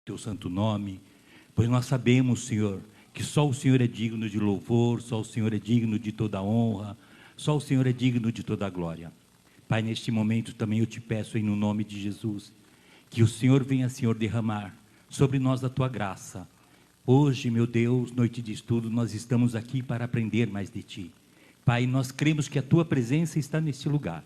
teu santo nome, pois nós sabemos, Senhor, que só o Senhor é digno de louvor, só o Senhor é digno de toda honra, só o Senhor é digno de toda glória. Pai, neste momento também eu te peço, no nome de Jesus, que o Senhor venha, Senhor, derramar sobre nós a tua graça. Hoje, meu Deus, noite de estudo, nós estamos aqui para aprender mais de ti. Pai, nós cremos que a tua presença está neste lugar.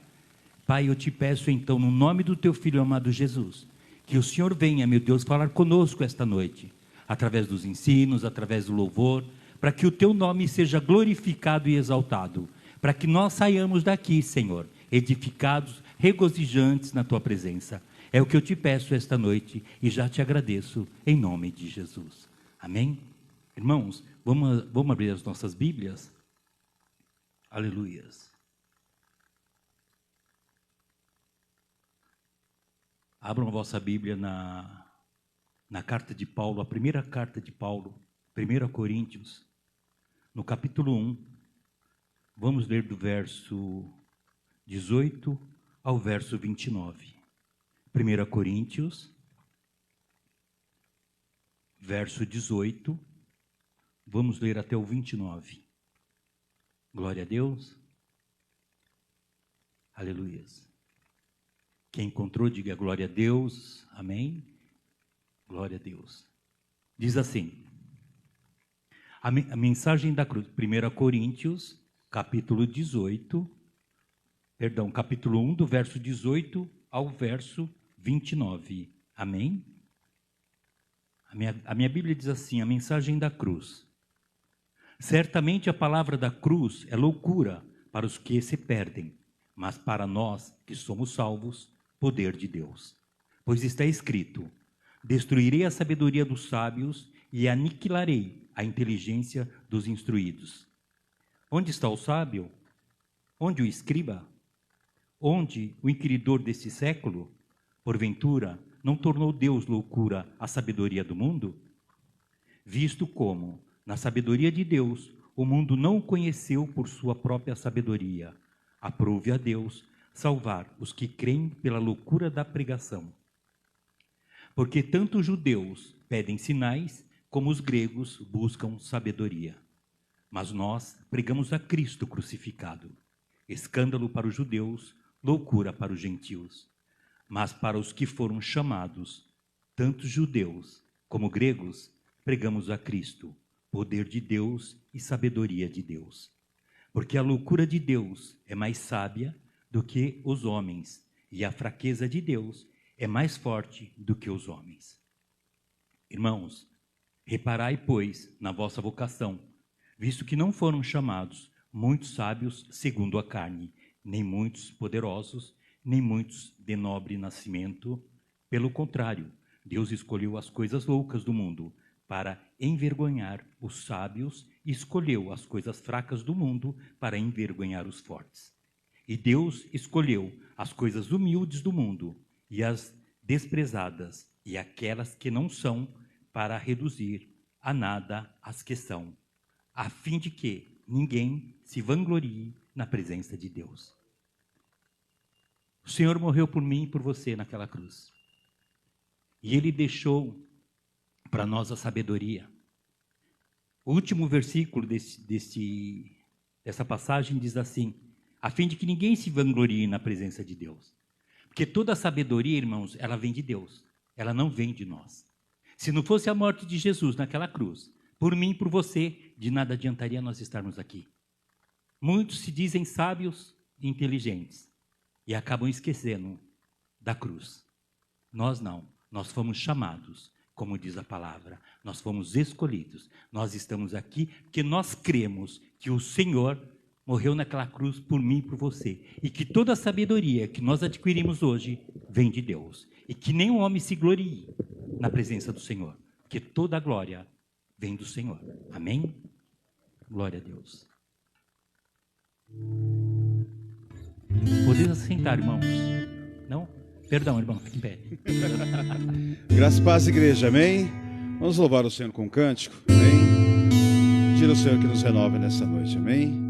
Pai, eu te peço então, no nome do teu Filho amado Jesus, que o Senhor venha, meu Deus, falar conosco esta noite, através dos ensinos, através do louvor, para que o teu nome seja glorificado e exaltado, para que nós saiamos daqui, Senhor, edificados, regozijantes na tua presença. É o que eu te peço esta noite e já te agradeço em nome de Jesus. Amém? Irmãos, vamos abrir as nossas Bíblias? Aleluias. Abram a vossa Bíblia na carta de Paulo, a primeira carta de Paulo, 1 Coríntios, no capítulo 1. Vamos ler do verso 18 ao verso 29. 1 Coríntios, verso 18, vamos ler até o 29. Glória a Deus. Aleluias. Quem encontrou, diga glória a Deus. Amém. Glória a Deus. Diz assim, a mensagem da cruz, 1 Coríntios, capítulo 1, do verso 18 ao verso 29. Amém? A minha Bíblia diz assim, a mensagem da cruz. Certamente a palavra da cruz é loucura para os que se perdem, mas para nós que somos salvos, poder de Deus. Pois está escrito, destruirei a sabedoria dos sábios e aniquilarei a inteligência dos instruídos. Onde está o sábio? Onde o escriba? Onde o inquiridor deste século? Porventura, não tornou Deus loucura a sabedoria do mundo? Visto como, na sabedoria de Deus, o mundo não o conheceu por sua própria sabedoria, aprove a Deus salvar os que creem pela loucura da pregação. Porque tanto os judeus pedem sinais, como os gregos buscam sabedoria. Mas nós pregamos a Cristo crucificado, escândalo para os judeus, loucura para os gentios. Mas para os que foram chamados, tanto judeus como gregos, pregamos a Cristo, poder de Deus e sabedoria de Deus. Porque a loucura de Deus é mais sábia do que os homens, e a fraqueza de Deus é mais forte do que os homens. Irmãos, reparai, pois, na vossa vocação, visto que não foram chamados muitos sábios segundo a carne, nem muitos poderosos, nem muitos de nobre nascimento. Pelo contrário, Deus escolheu as coisas loucas do mundo para envergonhar os sábios e escolheu as coisas fracas do mundo para envergonhar os fortes. E Deus escolheu as coisas humildes do mundo e as desprezadas e aquelas que não são para reduzir a nada as que são, a fim de que ninguém se vanglorie na presença de Deus. O Senhor morreu por mim e por você naquela cruz. E Ele deixou para nós a sabedoria. O último versículo dessa passagem diz assim, a fim de que ninguém se vanglorie na presença de Deus. Porque toda a sabedoria, irmãos, ela vem de Deus. Ela não vem de nós. Se não fosse a morte de Jesus naquela cruz, por mim e por você, de nada adiantaria nós estarmos aqui. Muitos se dizem sábios e inteligentes e acabam esquecendo da cruz. Nós não. Nós fomos chamados, como diz a palavra. Nós fomos escolhidos. Nós estamos aqui porque nós cremos que o Senhor morreu naquela cruz por mim e por você. E que toda a sabedoria que nós adquirimos hoje vem de Deus. E que nenhum homem se glorie na presença do Senhor. Porque toda a glória vem do Senhor. Amém? Glória a Deus. Podemos sentar, irmãos? Não? Perdão, irmão, fique em pé. Graças e paz, igreja, amém? Vamos louvar o Senhor com um cântico, amém? Pedir ao Senhor que nos renove nessa noite, amém?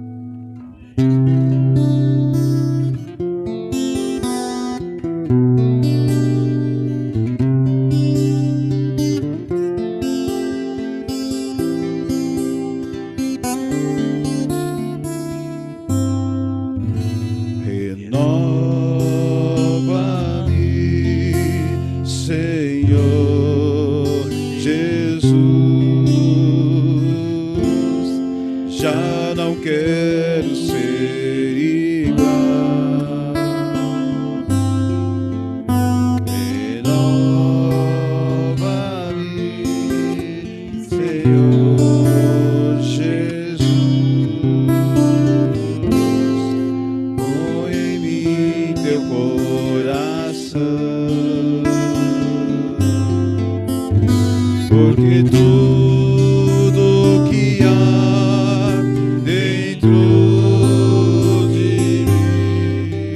porque tudo que há dentro de mim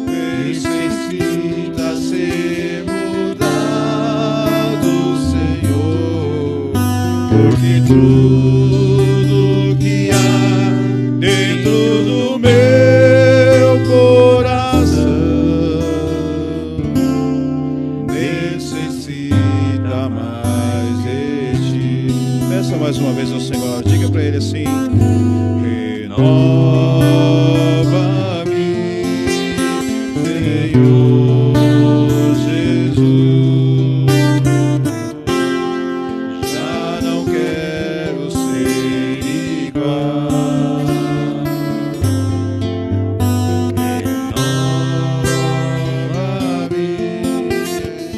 necessita ser mudado, Senhor, porque tudo que há dentro do meu coração necessita mais de ti. Peça mais uma vez ao Senhor, diga para Ele assim: renova-me, Senhor Jesus, já não quero ser igual. Renova-me,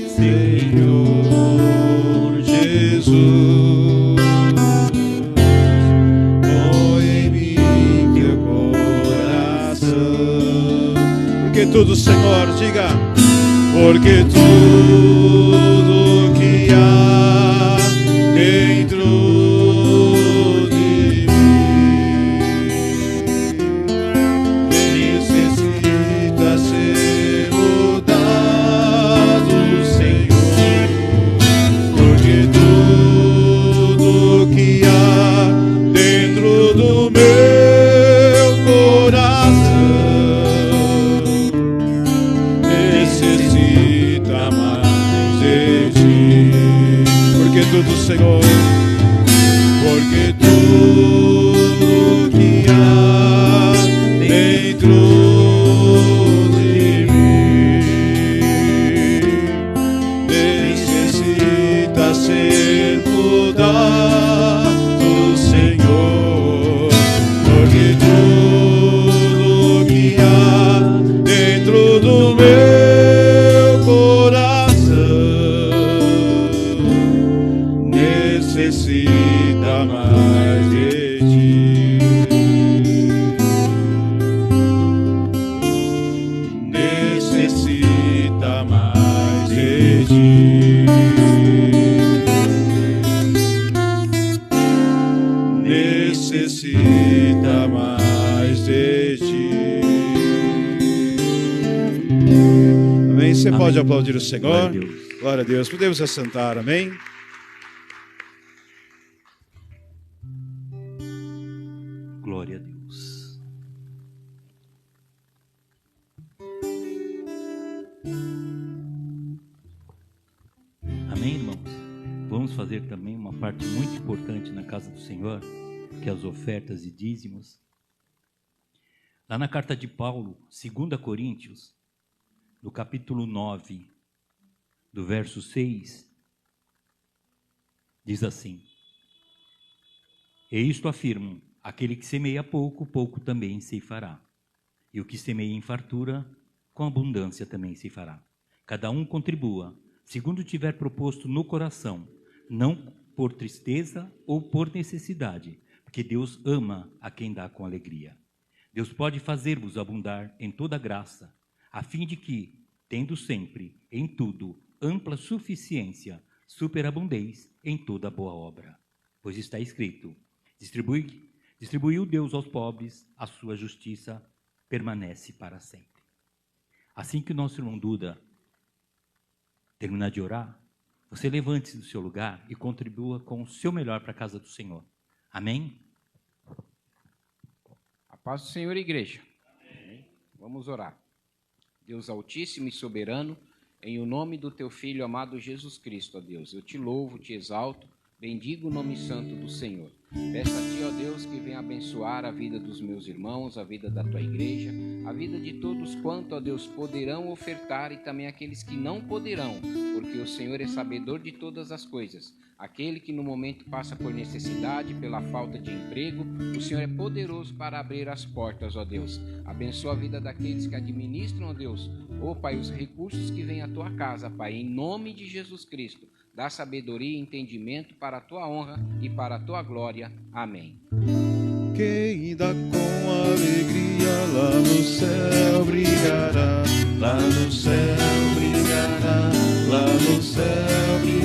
Senhor Jesus, põe em mim teu coração. Porque tudo, Senhor, diga, porque tudo que há dentro de mim necessita ser mudado, Senhor, porque tudo que há dentro do meu coração necessita mais de ti. Porque tudo, Senhor, porque tudo que há dentro de mim necessita ser mudado, Senhor, porque tudo que há dentro do meu coração necessita mais de ti. Necessita mais de ti. Necessita mais de ti. Amém? Você Amém. pode aplaudir o Senhor. Glória a Deus. Glória a Deus. Podemos assentar, amém? Glória a Deus. Amém, irmãos? Vamos fazer também uma parte muito importante na casa do Senhor, que é as ofertas e dízimos. Lá na carta de Paulo, 2 Coríntios, no capítulo 9, do verso 6, diz assim: e isto afirmo, aquele que semeia pouco, pouco também ceifará. E o que semeia em fartura, com abundância também ceifará. Cada um contribua, segundo tiver proposto no coração, não por tristeza ou por necessidade, porque Deus ama a quem dá com alegria. Deus pode fazer-vos abundar em toda graça, a fim de que, tendo sempre, em tudo, ampla suficiência, superabundeis em toda boa obra. Pois está escrito: distribuiu Deus aos pobres, a sua justiça permanece para sempre. Assim que o nosso irmão Duda terminar de orar, você levante-se do seu lugar e contribua com o seu melhor para a casa do Senhor. Amém? A paz do Senhor, igreja. Amém. Vamos orar. Deus Altíssimo e Soberano, em o nome do Teu Filho amado Jesus Cristo, ó Deus, eu te louvo, te exalto, bendigo o nome santo do Senhor. Peço a Ti, ó Deus, que venha abençoar a vida dos meus irmãos, a vida da Tua igreja, a vida de todos quanto, ó Deus, poderão ofertar e também aqueles que não poderão, porque o Senhor é sabedor de todas as coisas. Aquele que no momento passa por necessidade, pela falta de emprego, o Senhor é poderoso para abrir as portas, ó Deus. Abençoa a vida daqueles que administram, ó Deus, ó Pai, os recursos que vêm à Tua casa, Pai, em nome de Jesus Cristo. Dá sabedoria e entendimento para a Tua honra e para a Tua glória. Amém. Quem dá com alegria lá no céu brilhará, lá no céu brilhará, lá no céu brilhará.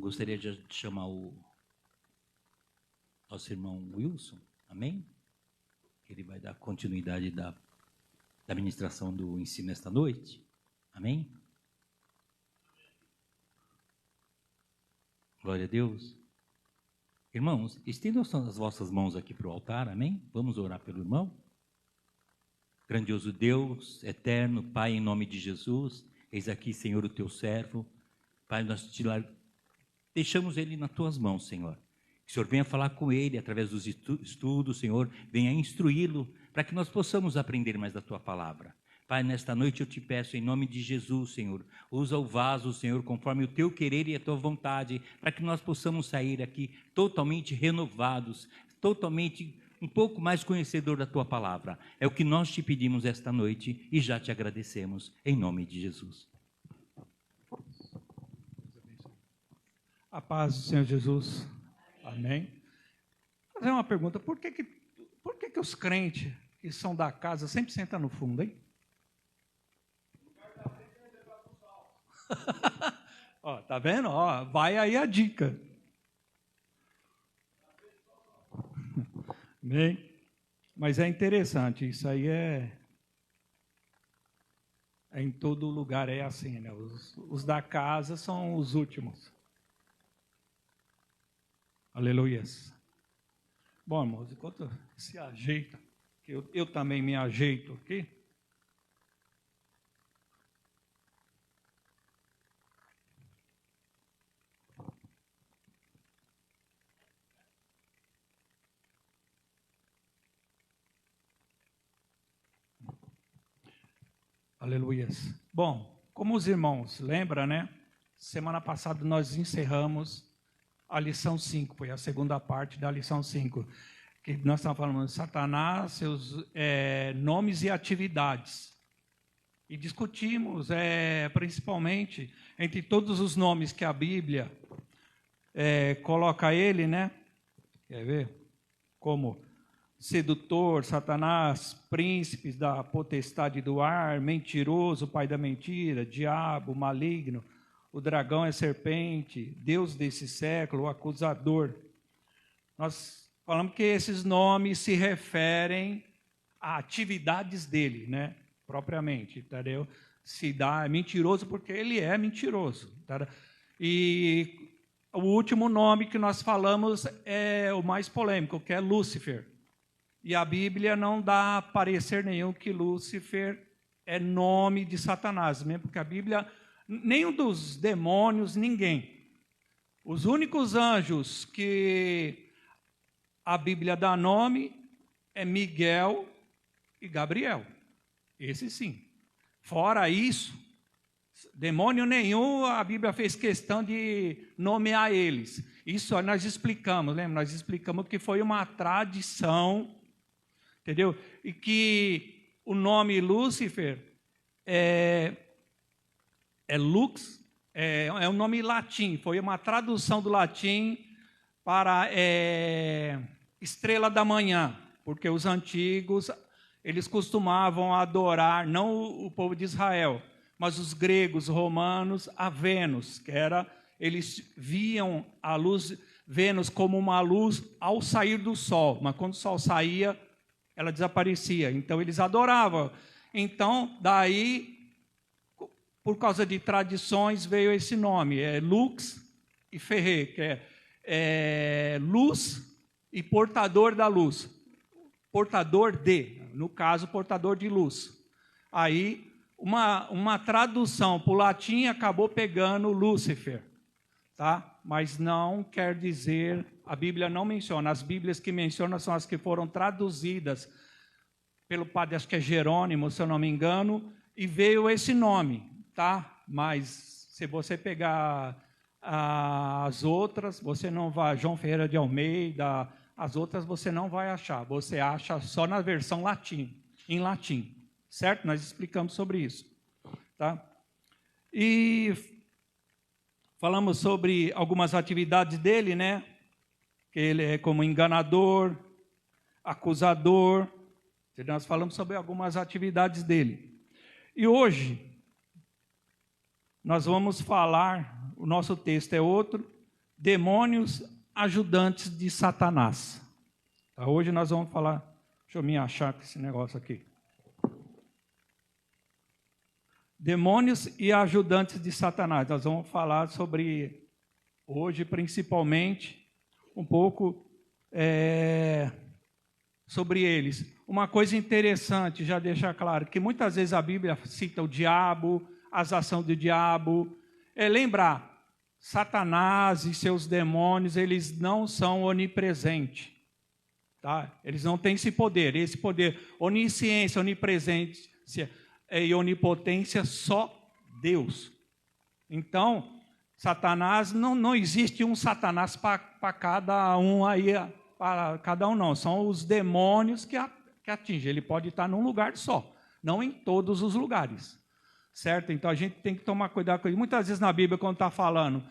Gostaria de chamar o nosso irmão Wilson, amém? Ele vai dar continuidade da ministração do ensino esta noite, amém? Glória a Deus. Irmãos, estendam as vossas mãos aqui para o altar, amém? Vamos orar pelo irmão. Grandioso Deus, eterno, Pai, em nome de Jesus, eis aqui, Senhor, o teu servo. Pai, nós deixamos ele nas tuas mãos, Senhor. Que o Senhor venha falar com ele através dos estudos, Senhor, venha instruí-lo para que nós possamos aprender mais da tua palavra. Pai, nesta noite eu te peço em nome de Jesus, Senhor, usa o vaso, Senhor, conforme o teu querer e a tua vontade, para que nós possamos sair aqui totalmente renovados, totalmente um pouco mais conhecedor da tua palavra. É o que nós te pedimos esta noite e já te agradecemos em nome de Jesus. A paz do Senhor Jesus. Amém. Vou fazer uma pergunta. Por que os crentes que são da casa sempre sentam no fundo, hein? Ó, tá vendo? Ó, vai aí a dica. Amém? Mas é interessante, isso aí é em todo lugar é assim, né? Os da casa são os últimos. Aleluias. Bom, irmãos, enquanto se ajeita, que eu também me ajeito aqui. Aleluias. Bom, como os irmãos lembram, né? Semana passada nós encerramos a lição 5, foi a segunda parte da lição 5, que nós estamos falando de Satanás, seus nomes e atividades. E discutimos, principalmente, entre todos os nomes que a Bíblia coloca ele, né? Quer ver? Como sedutor, Satanás, príncipes da potestade do ar, mentiroso, pai da mentira, diabo, maligno, o dragão é serpente, Deus desse século, o acusador. Nós falamos que esses nomes se referem a atividades dele, né? Propriamente, entendeu? Se dá, é mentiroso porque ele é mentiroso. Tá? E o último nome que nós falamos é o mais polêmico, que é Lúcifer. E a Bíblia não dá parecer nenhum que Lúcifer é nome de Satanás, mesmo porque a Bíblia, nenhum dos demônios, ninguém. Os únicos anjos que a Bíblia dá nome é Miguel e Gabriel. Esse sim. Fora isso, demônio nenhum, a Bíblia fez questão de nomear eles. Isso nós explicamos, lembra? Nós explicamos que foi uma tradição, entendeu? E que o nome Lúcifer é lux, é um nome latim, foi uma tradução do latim para estrela da manhã, porque os antigos, eles costumavam adorar, não o povo de Israel, mas os gregos, romanos, a Vênus, que era, eles viam a luz, Vênus como uma luz ao sair do sol, mas quando o sol saía, ela desaparecia, então eles adoravam. Então, daí, por causa de tradições, veio esse nome, Lux e Ferre, que é luz e portador da luz. Portador de, no caso, portador de luz. Aí, uma tradução para o latim acabou pegando Lúcifer, tá? Mas não quer dizer, a Bíblia não menciona, as Bíblias que mencionam são as que foram traduzidas pelo padre, acho que é Jerônimo, se eu não me engano, e veio esse nome, tá? Mas se você pegar as outras, você não vai, João Ferreira de Almeida, as outras você não vai achar, você acha só na versão latim, em latim, certo? Nós explicamos sobre isso, tá? E falamos sobre algumas atividades dele, né? Que ele é como enganador, acusador, nós falamos sobre algumas atividades dele. E hoje, nós vamos falar, o nosso texto é outro, demônios ajudantes de Satanás. Tá, hoje nós vamos falar, deixa eu me achar com esse negócio aqui. Demônios e ajudantes de Satanás. Nós vamos falar sobre, hoje principalmente, um pouco sobre eles. Uma coisa interessante, já deixar claro, que muitas vezes a Bíblia cita o diabo, as ações do diabo. Lembrar, Satanás e seus demônios, eles não são onipresentes. Tá? Eles não têm esse poder, onisciência, onipresença e onipotência, só Deus. Então, Satanás, não existe um Satanás para cada um aí, para cada um não, são os demônios que atingem. Ele pode estar num lugar só, não em todos os lugares, certo? Então a gente tem que tomar cuidado com isso. Muitas vezes na Bíblia, quando está falando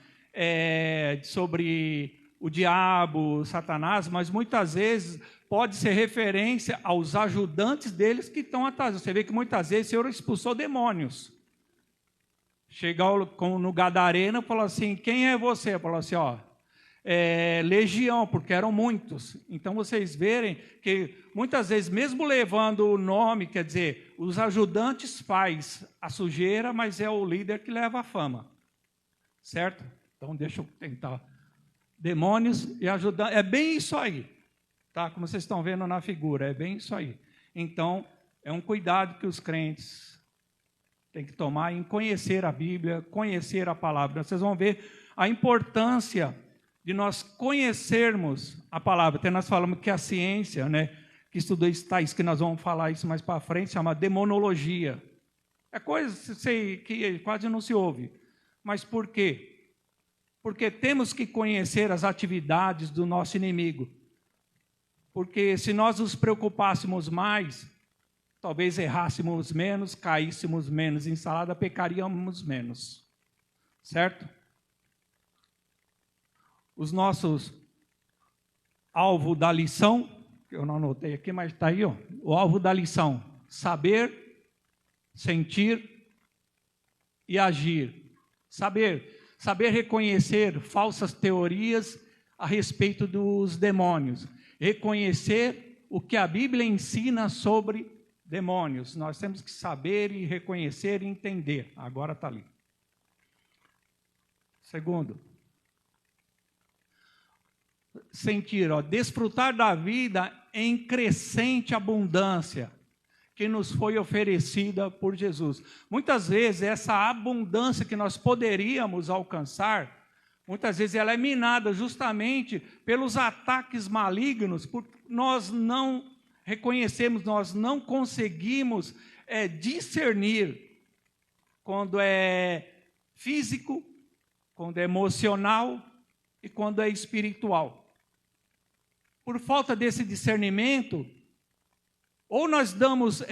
sobre o diabo, Satanás, mas muitas vezes pode ser referência aos ajudantes deles que estão atrás. Você vê que muitas vezes o Senhor expulsou demônios. Chegou no Gadareno e falou assim, quem é você? Falou assim, legião, porque eram muitos. Então vocês verem que muitas vezes, mesmo levando o nome, quer dizer, os ajudantes faz a sujeira, mas é o líder que leva a fama. Certo? Então deixa eu tentar. Demônios e ajudantes, é bem isso aí. Tá? Como vocês estão vendo na figura, é bem isso aí. Então, é um cuidado que os crentes têm que tomar em conhecer a Bíblia, conhecer a palavra. Vocês vão ver a importância de nós conhecermos a palavra. Até nós falamos que a ciência, né, que estuda isso, que nós vamos falar isso mais para frente, chama demonologia. É coisa que quase não se ouve. Mas por quê? Porque temos que conhecer as atividades do nosso inimigo. Porque se nós nos preocupássemos mais, talvez errássemos menos, caíssemos menos em salada, pecaríamos menos. Certo? Os nossos alvo da lição, que eu não anotei aqui, mas está aí, o alvo da lição: saber, sentir e agir. Saber reconhecer falsas teorias a respeito dos demônios. Reconhecer o que a Bíblia ensina sobre demônios. Nós temos que saber e reconhecer e entender. Agora está ali. Segundo, sentir, desfrutar da vida em crescente abundância que nos foi oferecida por Jesus. Muitas vezes essa abundância que nós poderíamos alcançar, muitas vezes ela é minada justamente pelos ataques malignos, porque nós não reconhecemos, nós não conseguimos discernir quando é físico, quando é emocional e quando é espiritual. Por falta desse discernimento, ou nós damos,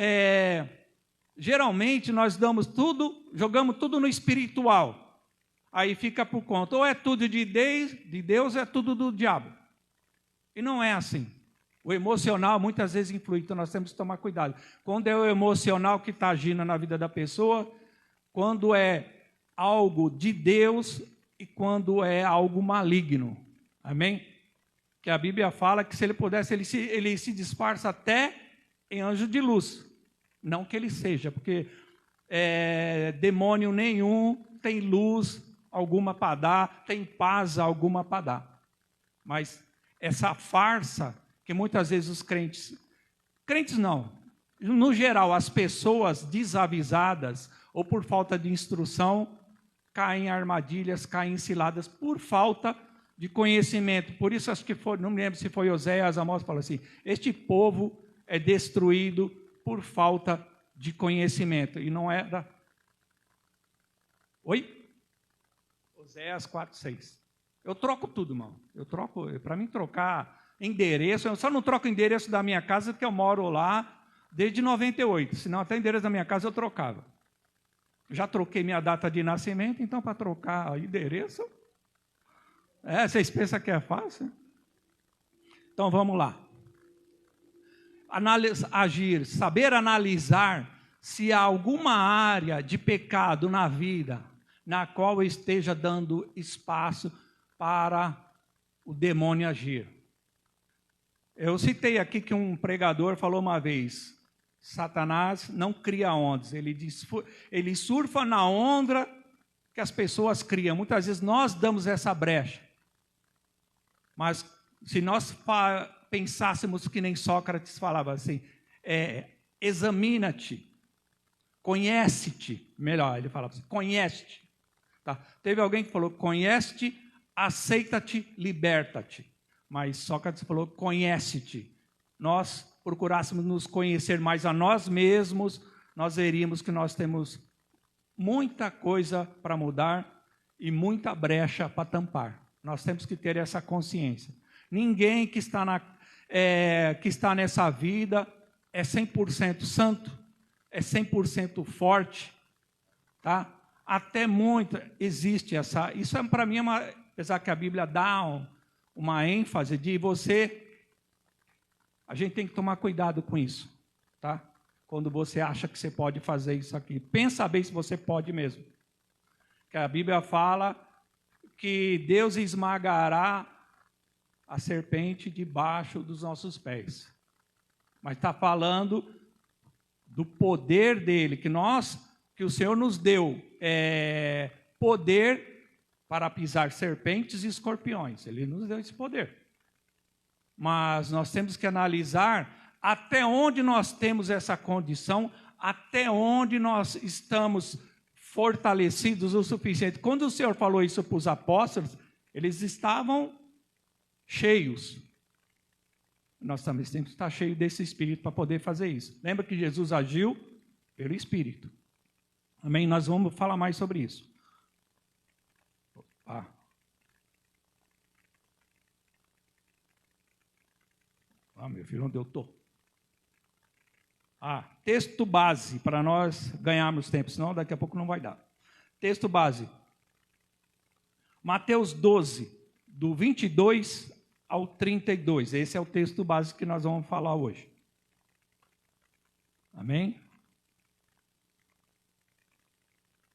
geralmente nós damos tudo, jogamos tudo no espiritual, aí fica por conta, ou é tudo de Deus, ou é tudo do diabo. E não é assim. O emocional muitas vezes influi, então nós temos que tomar cuidado. Quando é o emocional que está agindo na vida da pessoa, quando é algo de Deus e quando é algo maligno. Amém? Que a Bíblia fala que se ele pudesse, ele se disfarça até em anjo de luz. Não que ele seja, porque demônio nenhum tem luz alguma para dar, tem paz alguma para dar. Mas essa farsa que muitas vezes os crentes não, no geral, as pessoas desavisadas ou por falta de instrução, caem em armadilhas, caem em ciladas por falta de conhecimento. Por isso, acho que foi, não me lembro se foi Oséias, Amós, fala assim, este povo é destruído por falta de conhecimento. E não era... Oi? Oséias 4:6. Eu troco tudo, irmão. Para mim trocar endereço, eu só não troco o endereço da minha casa porque eu moro lá desde 98, senão até o endereço da minha casa eu trocava. Já troquei minha data de nascimento, então para trocar endereço, vocês pensam que é fácil? Então vamos lá. Saber analisar se há alguma área de pecado na vida na qual eu esteja dando espaço para o demônio agir. Eu citei aqui que um pregador falou uma vez: Satanás não cria ondas, ele surfa na onda que as pessoas criam. Muitas vezes nós damos essa brecha. Mas se nós pensássemos que nem Sócrates falava assim, examina-te, conhece-te, melhor, ele falava assim, conhece-te. Tá? Teve alguém que falou, conhece-te, aceita-te, liberta-te. Mas Sócrates falou, conhece-te. Nós procurássemos nos conhecer mais a nós mesmos, nós veríamos que nós temos muita coisa para mudar e muita brecha para tampar. Nós temos que ter essa consciência. Ninguém que está nessa vida é 100% santo, é 100% forte, tá? Até muito existe essa... Isso para mim é uma... Apesar que a Bíblia dá uma ênfase de você... A gente tem que tomar cuidado com isso, tá? Quando você acha que você pode fazer isso aqui. Pensa bem se você pode mesmo. Que a Bíblia fala que Deus esmagará a serpente debaixo dos nossos pés. Mas está falando do poder dele, que o Senhor nos deu poder para pisar serpentes e escorpiões. Ele nos deu esse poder. Mas nós temos que analisar até onde nós temos essa condição, até onde nós estamos fortalecidos o suficiente. Quando o Senhor falou isso para os apóstolos, eles estavam cheios. Nós também temos que estar cheios desse Espírito para poder fazer isso. Lembra que Jesus agiu pelo Espírito. Amém? Nós vamos falar mais sobre isso. Meu filho, onde eu estou? Texto base, para nós ganharmos tempo, senão daqui a pouco não vai dar. Texto base. Mateus 12, do 22 ao 32. Esse é o texto base que nós vamos falar hoje. Amém?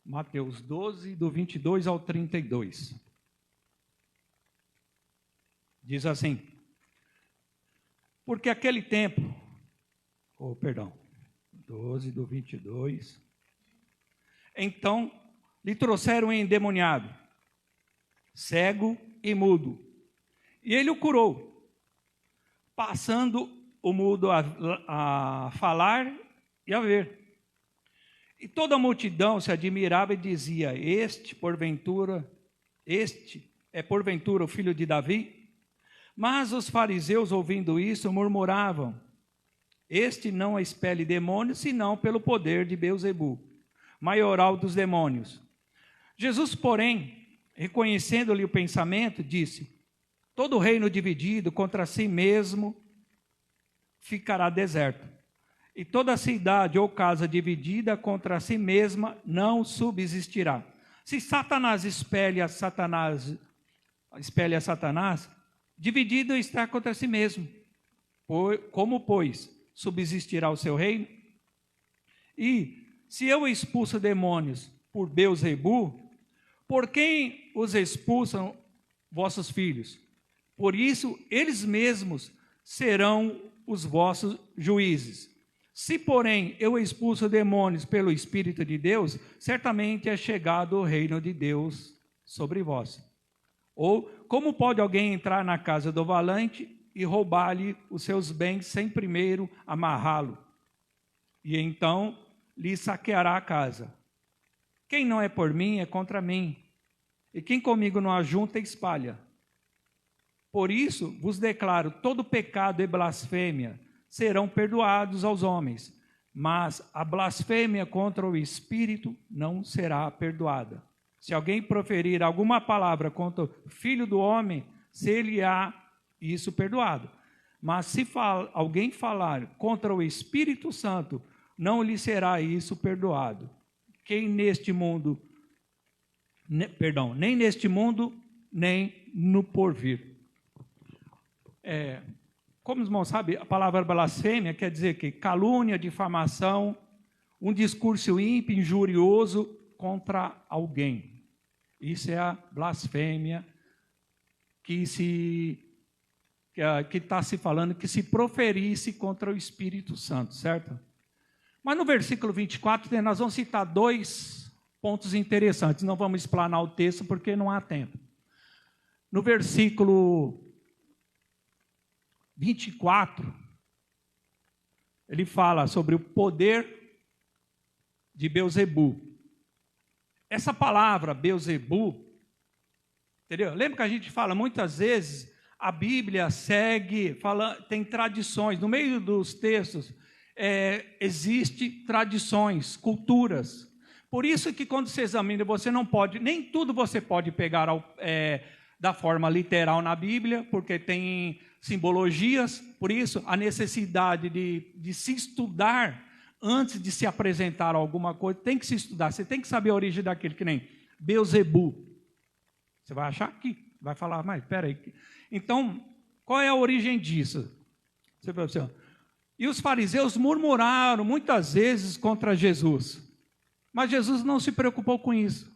Mateus 12, do 22 ao 32. Diz assim: porque aquele tempo, 12 do 22, então lhe trouxeram um endemoniado, cego e mudo, e ele o curou, passando o mudo a falar e a ver. E toda a multidão se admirava e dizia: este é porventura o filho de Davi? Mas os fariseus, ouvindo isso, murmuravam: este não expele demônios, senão pelo poder de Beelzebu, maioral dos demônios. Jesus, porém, reconhecendo-lhe o pensamento, disse: todo reino dividido contra si mesmo ficará deserto, e toda cidade ou casa dividida contra si mesma não subsistirá. Se Satanás espelha a Satanás, dividido está contra si mesmo. Como, pois, subsistirá o seu reino? E se eu expulso demônios por Beelzebu, por quem os expulsam vossos filhos? Por isso, eles mesmos serão os vossos juízes. Se, porém, eu expulso demônios pelo Espírito de Deus, certamente é chegado o reino de Deus sobre vós. Ou, como pode alguém entrar na casa do valente e roubar-lhe os seus bens sem primeiro amarrá-lo? E então lhe saqueará a casa. Quem não é por mim é contra mim, e quem comigo não ajunta espalha. Por isso vos declaro, todo pecado e blasfêmia serão perdoados aos homens, mas a blasfêmia contra o Espírito não será perdoada. Se alguém proferir alguma palavra contra o Filho do Homem, ser-lhe-á isso perdoado. Mas se alguém falar contra o Espírito Santo, não lhe será isso perdoado. Nem neste mundo, nem no porvir. Como os irmãos sabem, a palavra blasfêmia quer dizer que calúnia, difamação, um discurso ímpio, injurioso contra alguém. Isso é a blasfêmia que está se falando que se proferisse contra o Espírito Santo, certo? Mas no versículo 24, nós vamos citar 2 pontos interessantes. Não vamos explanar o texto porque não há tempo. No versículo 24, ele fala sobre o poder de Beelzebu. Essa palavra, Beelzebu, entendeu? Lembra que a gente fala muitas vezes, a Bíblia tem tradições. No meio dos textos, existem tradições, culturas. Por isso que quando você examina, você não pode, nem tudo você pode pegar da forma literal na Bíblia, porque tem simbologias. Por isso, a necessidade de se estudar antes de se apresentar alguma coisa, tem que se estudar. Você tem que saber a origem daquilo, que nem Beelzebu. Você vai achar que vai falar, mas espera aí. Então, qual é a origem disso? Você vai dizer, e os fariseus murmuraram muitas vezes contra Jesus, mas Jesus não se preocupou com isso.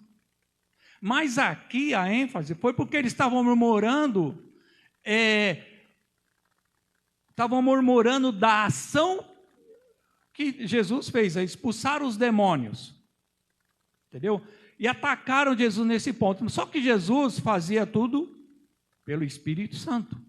Mas aqui a ênfase foi porque eles estavam murmurando, da ação que Jesus fez, expulsar os demônios. Entendeu? E atacaram Jesus nesse ponto. Só que Jesus fazia tudo pelo Espírito Santo.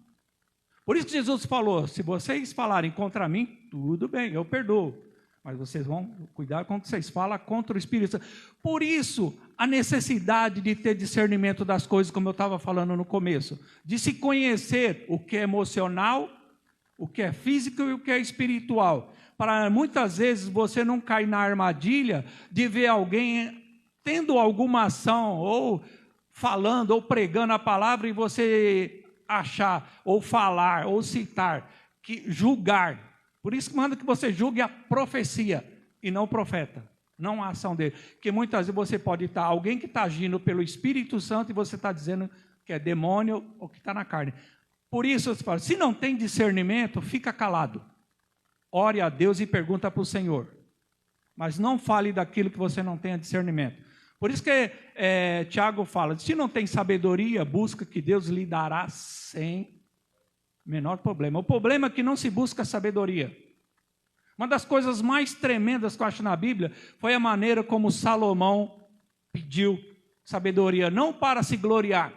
Por isso que Jesus falou, se vocês falarem contra mim, tudo bem, eu perdoo. Mas vocês vão cuidar com o que vocês falam contra o Espírito Santo. Por isso, a necessidade de ter discernimento das coisas, como eu estava falando no começo. De se conhecer o que é emocional, o que é físico e o que é espiritual. Para muitas vezes você não cair na armadilha de ver alguém tendo alguma ação, ou falando, ou pregando a palavra, e você achar, ou falar, ou citar, julgar. Por isso que manda que você julgue a profecia, e não o profeta, não a ação dele. Porque muitas vezes você pode estar, alguém que está agindo pelo Espírito Santo, e você está dizendo que é demônio, ou que está na carne. Por isso, você fala, se não tem discernimento, fica calado. Ore a Deus e pergunta para o Senhor. Mas não fale daquilo que você não tenha discernimento. Por isso que Tiago fala, se não tem sabedoria, busca que Deus lhe dará sem menor problema. O problema é que não se busca sabedoria. Uma das coisas mais tremendas que eu acho na Bíblia foi a maneira como Salomão pediu sabedoria, não para se gloriar,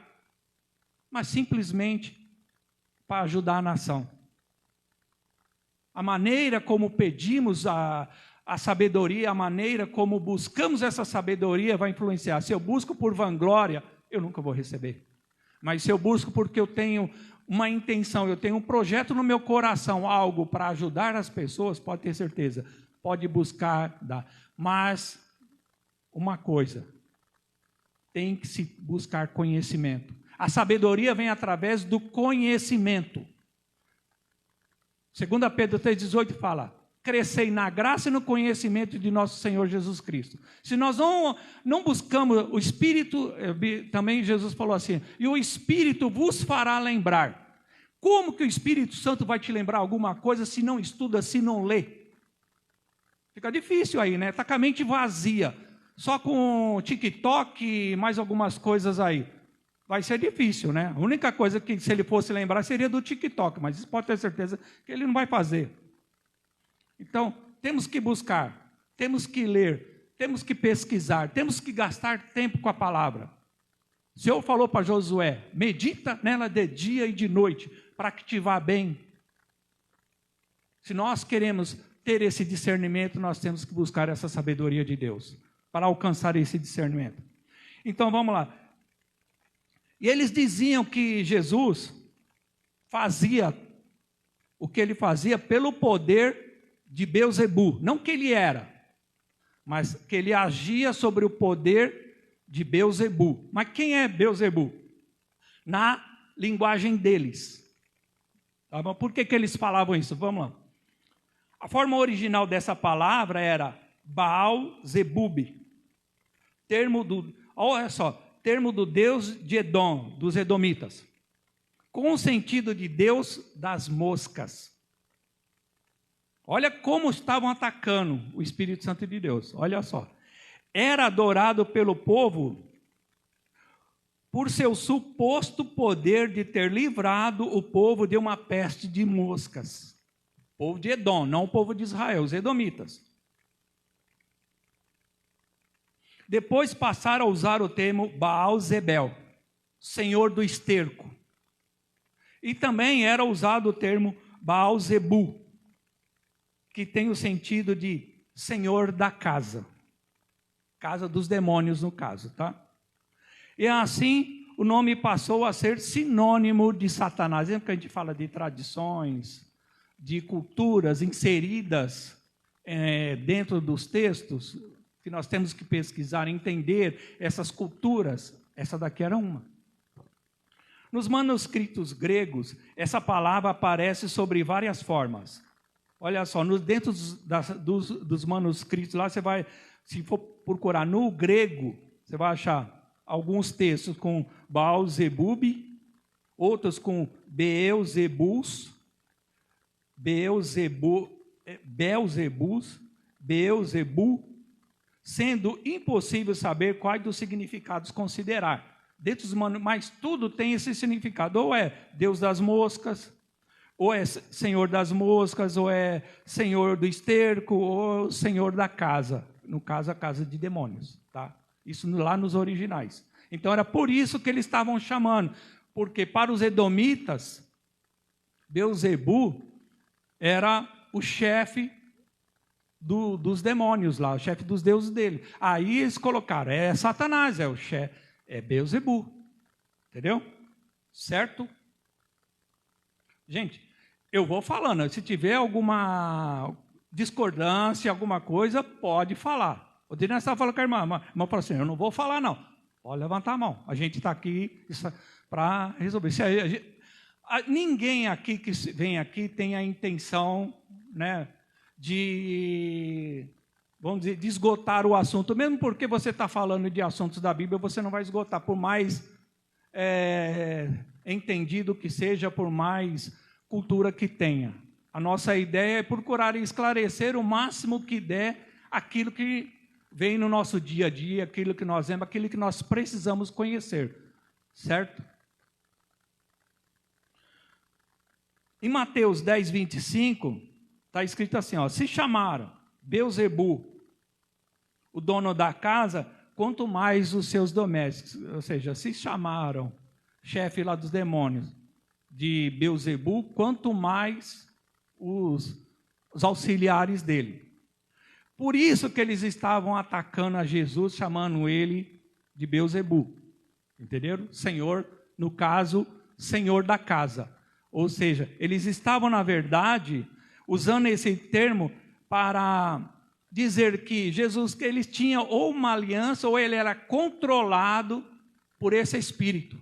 mas simplesmente para ajudar a nação. A maneira como pedimos a sabedoria, a maneira como buscamos essa sabedoria vai influenciar. Se eu busco por vanglória, eu nunca vou receber. Mas se eu busco porque eu tenho uma intenção, eu tenho um projeto no meu coração, algo para ajudar as pessoas, pode ter certeza, pode buscar, dar. Mas, uma coisa, tem que se buscar conhecimento. A sabedoria vem através do conhecimento. 2 Pedro 3,18 fala, crescei na graça e no conhecimento de nosso Senhor Jesus Cristo. Se nós não buscamos o Espírito, também Jesus falou assim, e o Espírito vos fará lembrar. Como que o Espírito Santo vai te lembrar alguma coisa se não estuda, se não lê? Fica difícil aí, né? Está com a mente vazia, só com TikTok e mais algumas coisas aí. Vai ser difícil, né? A única coisa que, se ele fosse lembrar, seria do TikTok, mas isso pode ter certeza que ele não vai fazer. Então, temos que buscar, temos que ler, temos que pesquisar, temos que gastar tempo com a palavra. O Senhor falou para Josué, medita nela de dia e de noite, para que te vá bem. Se nós queremos ter esse discernimento, nós temos que buscar essa sabedoria de Deus, para alcançar esse discernimento. Então, vamos lá. E eles diziam que Jesus fazia o que ele fazia pelo poder de Beelzebu. Não que ele era, mas que ele agia sobre o poder de Beelzebu. Mas quem é Beelzebu? Na linguagem deles. Tá bom? Por que eles falavam isso? Vamos lá. A forma original dessa palavra era Baal-Zebub. Olha só, termo do Deus de Edom, dos edomitas, com o sentido de Deus das moscas. Olha como estavam atacando o Espírito Santo de Deus, olha só. Era adorado pelo povo por seu suposto poder de ter livrado o povo de uma peste de moscas. O povo de Edom, não o povo de Israel, os edomitas. Depois passaram a usar o termo Baal-zebel, senhor do esterco. E também era usado o termo Baal-zebu, que tem o sentido de senhor da casa. Casa dos demônios, no caso, tá? E assim, o nome passou a ser sinônimo de Satanás. Lembra que a gente fala de tradições, de culturas inseridas dentro dos textos, que nós temos que pesquisar, entender essas culturas. Essa daqui era uma. Nos manuscritos gregos, essa palavra aparece sobre várias formas. Olha só, dentro dos manuscritos lá, você vai, se for procurar no grego, você vai achar alguns textos com Baal-zebub, outros com Beelzebus, Beelzebu, sendo impossível saber quais dos significados considerar. Dentro dos mas tudo tem esse significado, ou é Deus das moscas, ou é Senhor das moscas, ou é Senhor do esterco, ou Senhor da casa, no caso a casa de demônios, tá? Isso lá nos originais. Então era por isso que eles estavam chamando, porque para os edomitas, Beelzebu era o chefe dos demônios lá, o chefe dos deuses dele. Aí eles colocaram, é Satanás, é o chefe, é Beelzebu, entendeu? Certo? Gente, eu vou falando, se tiver alguma discordância, alguma coisa, pode falar. O Dina estava falando com a irmã falou assim, eu não vou falar não, pode levantar a mão, a gente está aqui para resolver. Ninguém aqui que vem aqui tem a intenção, né, de, vamos dizer, de esgotar o assunto, mesmo porque você está falando de assuntos da Bíblia, você não vai esgotar, por mais entendido que seja, por mais cultura que tenha. A nossa ideia é procurar esclarecer o máximo que der aquilo que vem no nosso dia a dia, aquilo que nós vemos, aquilo que nós precisamos conhecer, certo? Em Mateus 10, 25, está escrito assim, ó, se chamaram Beelzebu, o dono da casa, quanto mais os seus domésticos. Ou seja, se chamaram chefe lá dos demônios de Beelzebu, quanto mais os auxiliares dele. Por isso que eles estavam atacando a Jesus, chamando ele de Beelzebu. Entenderam? Senhor, no caso, senhor da casa. Ou seja, eles estavam, na verdade, usando esse termo para dizer que Jesus, que ele tinha ou uma aliança, ou ele era controlado por esse espírito.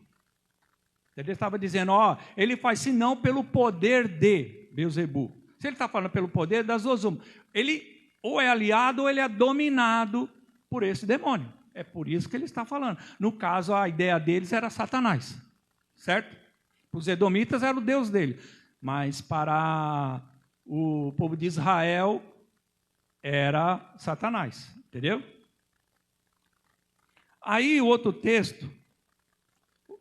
Ele estava dizendo, ele faz senão pelo poder de Beelzebu. Se ele está falando pelo poder, das duas uma. Ele ou é aliado ou ele é dominado por esse demônio. É por isso que ele está falando. No caso, a ideia deles era Satanás, certo? Os edomitas era o Deus dele, mas para o povo de Israel era Satanás, entendeu? Aí o outro texto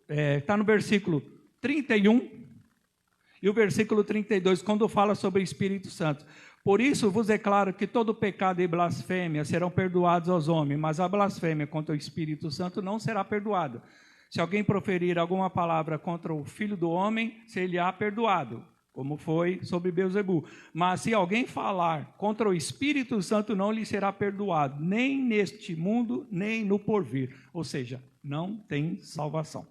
está no versículo 31 e o versículo 32, quando fala sobre o Espírito Santo. Por isso vos declaro que todo pecado e blasfêmia serão perdoados aos homens, mas a blasfêmia contra o Espírito Santo não será perdoada. Se alguém proferir alguma palavra contra o Filho do Homem, ser-lhe-á perdoado, como foi sobre Beelzebu. Mas se alguém falar contra o Espírito Santo, não lhe será perdoado, nem neste mundo, nem no porvir. Ou seja, não tem salvação.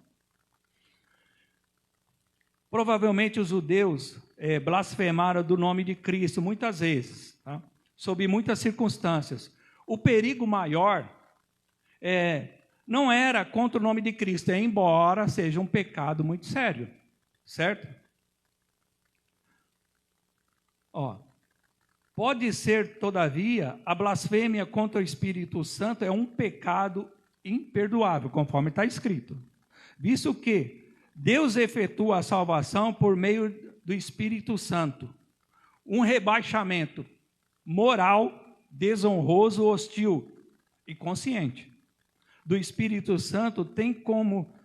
Provavelmente os judeus blasfemaram do nome de Cristo muitas vezes, tá? Sob muitas circunstâncias. O perigo maior não era contra o nome de Cristo, embora seja um pecado muito sério, certo? Pode ser, todavia, a blasfêmia contra o Espírito Santo é um pecado imperdoável, conforme está escrito. Visto que Deus efetua a salvação por meio do Espírito Santo. Um rebaixamento moral, desonroso, hostil e consciente do Espírito Santo tem como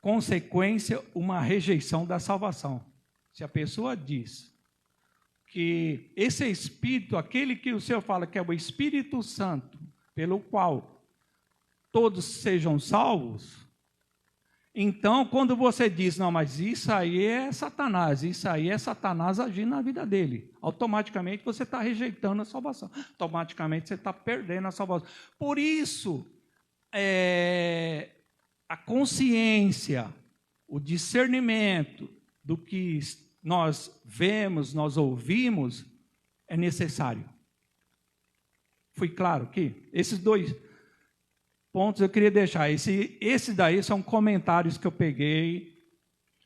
consequência, uma rejeição da salvação. Se a pessoa diz que esse Espírito, aquele que o Senhor fala que é o Espírito Santo, pelo qual todos sejam salvos, então, quando você diz, não, mas isso aí é Satanás agindo na vida dele, automaticamente você está rejeitando a salvação, automaticamente você está perdendo a salvação. Por isso, a consciência, o discernimento do que nós vemos, nós ouvimos, é necessário. Fui claro aqui? Esses 2 pontos eu queria deixar. Esse daí são comentários que eu peguei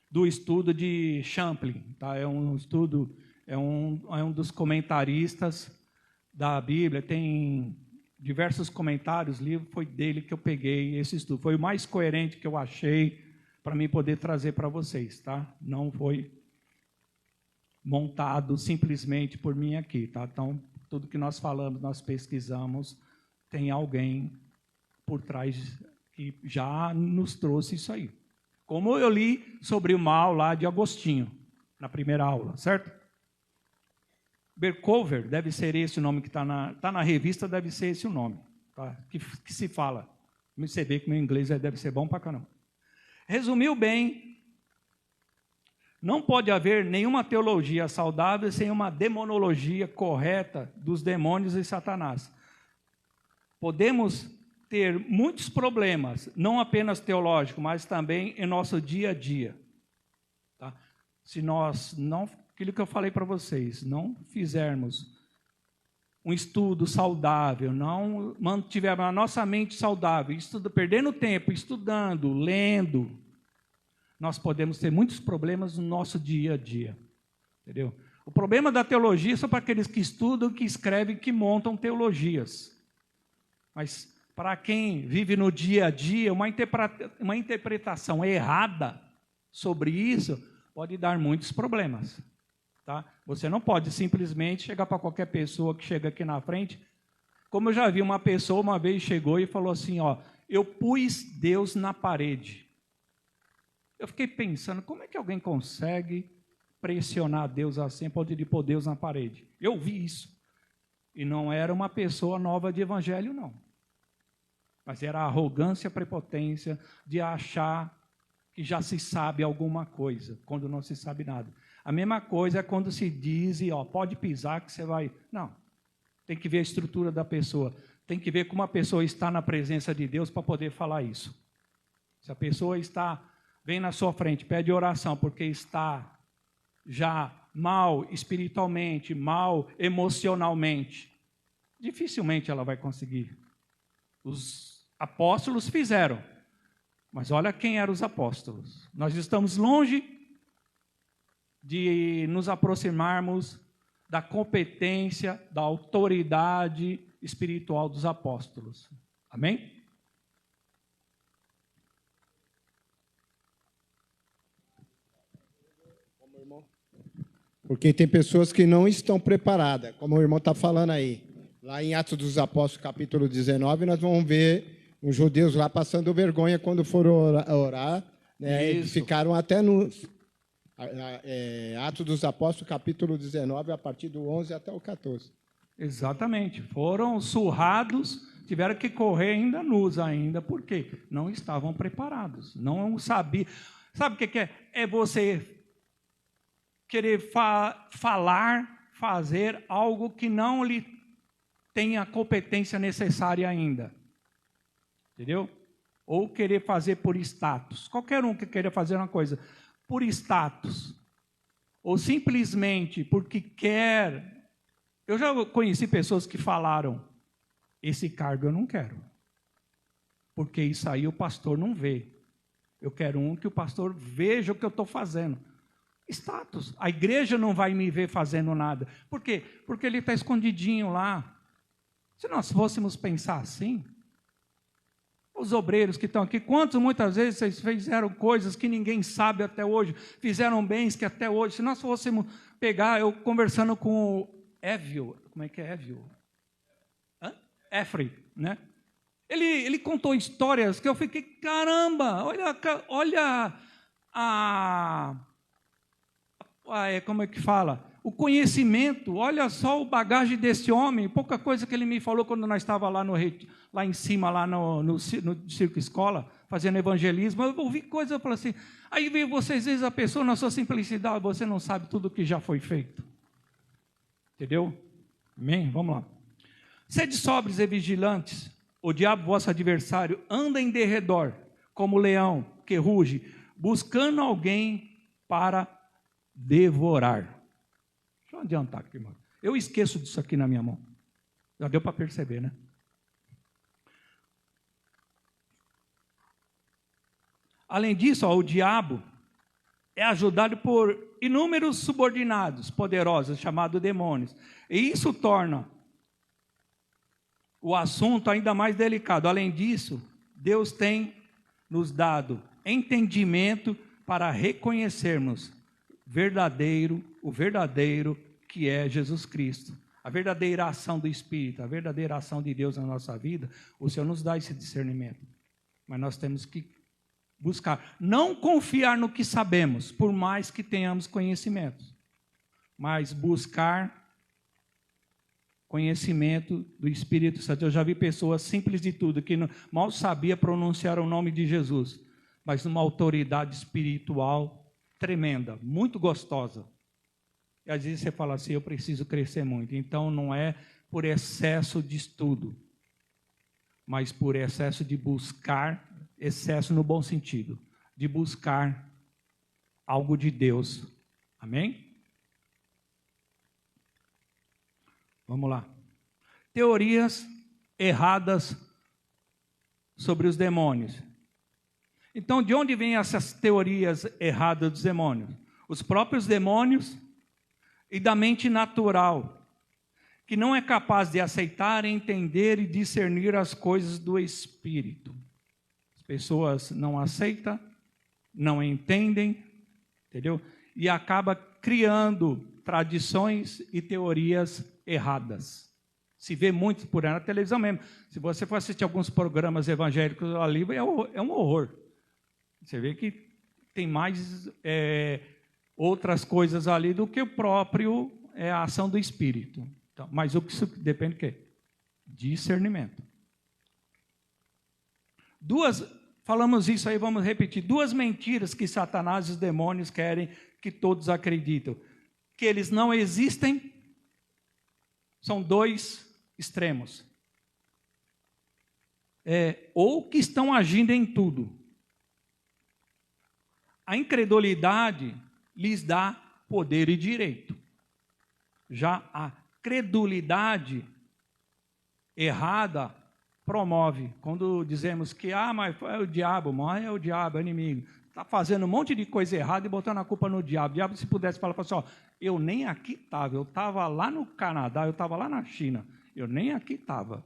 do estudo de Champlin. Tá? É um estudo, é um dos comentaristas da Bíblia. Tem diversos comentários, livro foi dele que eu peguei esse estudo. Foi o mais coerente que eu achei para mim poder trazer para vocês. Tá? Não foi montado simplesmente por mim aqui. Tá? Então, tudo que nós falamos, nós pesquisamos, tem alguém por trás que já nos trouxe isso aí. Como eu li sobre o mal lá de Agostinho, na primeira aula, certo? Bercover, deve ser esse o nome que está na revista, deve ser esse o nome, tá? que se fala. Você vê que meu inglês deve ser bom pra caramba. Resumiu bem, não pode haver nenhuma teologia saudável sem uma demonologia correta dos demônios e Satanás. Podemos ter muitos problemas, não apenas teológicos, mas também em nosso dia a dia. Tá? Se nós não, aquilo que eu falei para vocês, não fizermos um estudo saudável, não mantivermos a nossa mente saudável, perdendo tempo, estudando, lendo, nós podemos ter muitos problemas no nosso dia a dia. Entendeu? O problema da teologia é só para aqueles que estudam, que escrevem, que montam teologias. Mas para quem vive no dia a dia, uma interpretação errada sobre isso pode dar muitos problemas. Tá? Você não pode simplesmente chegar para qualquer pessoa que chega aqui na frente. Como eu já vi uma pessoa uma vez chegou e falou assim, ó, eu pus Deus na parede. Eu fiquei pensando, como é que alguém consegue pressionar Deus assim, pode pôr Deus na parede? Eu vi isso. E não era uma pessoa nova de evangelho, não. Mas era a arrogância, a prepotência de achar que já se sabe alguma coisa, quando não se sabe nada. A mesma coisa é quando se diz, ó, pode pisar que você vai... Não, tem que ver a estrutura da pessoa, tem que ver como a pessoa está na presença de Deus para poder falar isso. Se a pessoa vem na sua frente, pede oração porque está já mal espiritualmente, mal emocionalmente, dificilmente ela vai conseguir. Os apóstolos fizeram, mas olha quem eram os apóstolos. Nós estamos longe de nos aproximarmos da competência, da autoridade espiritual dos apóstolos. Amém? Porque tem pessoas que não estão preparadas, como o irmão está falando aí. Lá em Atos dos Apóstolos, capítulo 19, nós vamos ver os judeus lá passando vergonha quando foram orar, né? Eles ficaram até no... Atos dos Apóstolos, capítulo 19, a partir do 11 até o 14. Exatamente. Foram surrados, tiveram que correr ainda nus ainda. Por quê? Não estavam preparados. Não sabiam. Sabe o que é? É você querer falar, fazer algo que não lhe tem a competência necessária ainda. Entendeu? Ou querer fazer por status. Qualquer um que queira fazer uma coisa por status. Ou simplesmente porque quer. Eu já conheci pessoas que falaram, esse cargo eu não quero. Porque isso aí o pastor não vê. Eu quero um que o pastor veja o que eu estou fazendo. Status. A igreja não vai me ver fazendo nada. Por quê? Porque ele está escondidinho lá. Se nós fôssemos pensar assim, os obreiros que estão aqui, quantos muitas vezes vocês fizeram coisas que ninguém sabe até hoje, fizeram bens que até hoje, se nós fôssemos pegar, eu conversando com o Évio, como é que é Évio? Efre, né? Ele contou histórias que eu fiquei, caramba, olha como é que fala? O conhecimento, olha só o bagagem desse homem, pouca coisa que ele me falou quando nós estávamos lá em cima, lá no Circo Escola, fazendo evangelismo, eu ouvi coisas, eu falei assim, aí veio vocês, vezes a pessoa, na sua simplicidade, você não sabe tudo o que já foi feito. Entendeu? Amém? Vamos lá. Sede sóbrios e vigilantes, o diabo, vosso adversário, anda em derredor, como leão que ruge, buscando alguém para devorar. Deixa eu adiantar aqui, irmão. Eu esqueço disso aqui na minha mão. Já deu para perceber, né? Além disso, o diabo é ajudado por inúmeros subordinados poderosos, chamados demônios. E isso torna o assunto ainda mais delicado. Além disso, Deus tem nos dado entendimento para reconhecermos o verdadeiro que é Jesus Cristo. A verdadeira ação do Espírito, a verdadeira ação de Deus na nossa vida, o Senhor nos dá esse discernimento. Mas nós temos que buscar, não confiar no que sabemos, por mais que tenhamos conhecimentos, mas buscar conhecimento do Espírito Santo. Eu já vi pessoas simples de tudo, que mal sabia pronunciar o nome de Jesus, mas numa autoridade espiritual tremenda, muito gostosa. E às vezes você fala assim, eu preciso crescer muito. Então não é por excesso de estudo, mas por excesso de buscar, excesso no bom sentido, de buscar algo de Deus. Amém? Vamos lá. Teorias erradas sobre os demônios. Então, de onde vêm essas teorias erradas dos demônios? Os próprios demônios e da mente natural, que não é capaz de aceitar, entender e discernir as coisas do Espírito. As pessoas não aceitam, não entendem, entendeu? E acaba criando tradições e teorias erradas. Se vê muito por aí na televisão mesmo. Se você for assistir alguns programas evangélicos ali, é um horror. Você vê que tem mais outras coisas ali do que o próprio a ação do Espírito. Então, mas o que isso depende do quê? Discernimento. Falamos isso aí, vamos repetir. 2 mentiras que Satanás e os demônios querem que todos acreditam. Que eles não existem, são 2 extremos. Ou que estão agindo em tudo. A incredulidade lhes dá poder e direito. Já a credulidade errada promove. Quando dizemos que, mas é o diabo, é o diabo, é o inimigo. Está fazendo um monte de coisa errada e botando a culpa no diabo. O diabo, se pudesse falar assim, eu nem aqui estava, eu estava lá no Canadá, eu estava lá na China, eu nem aqui estava.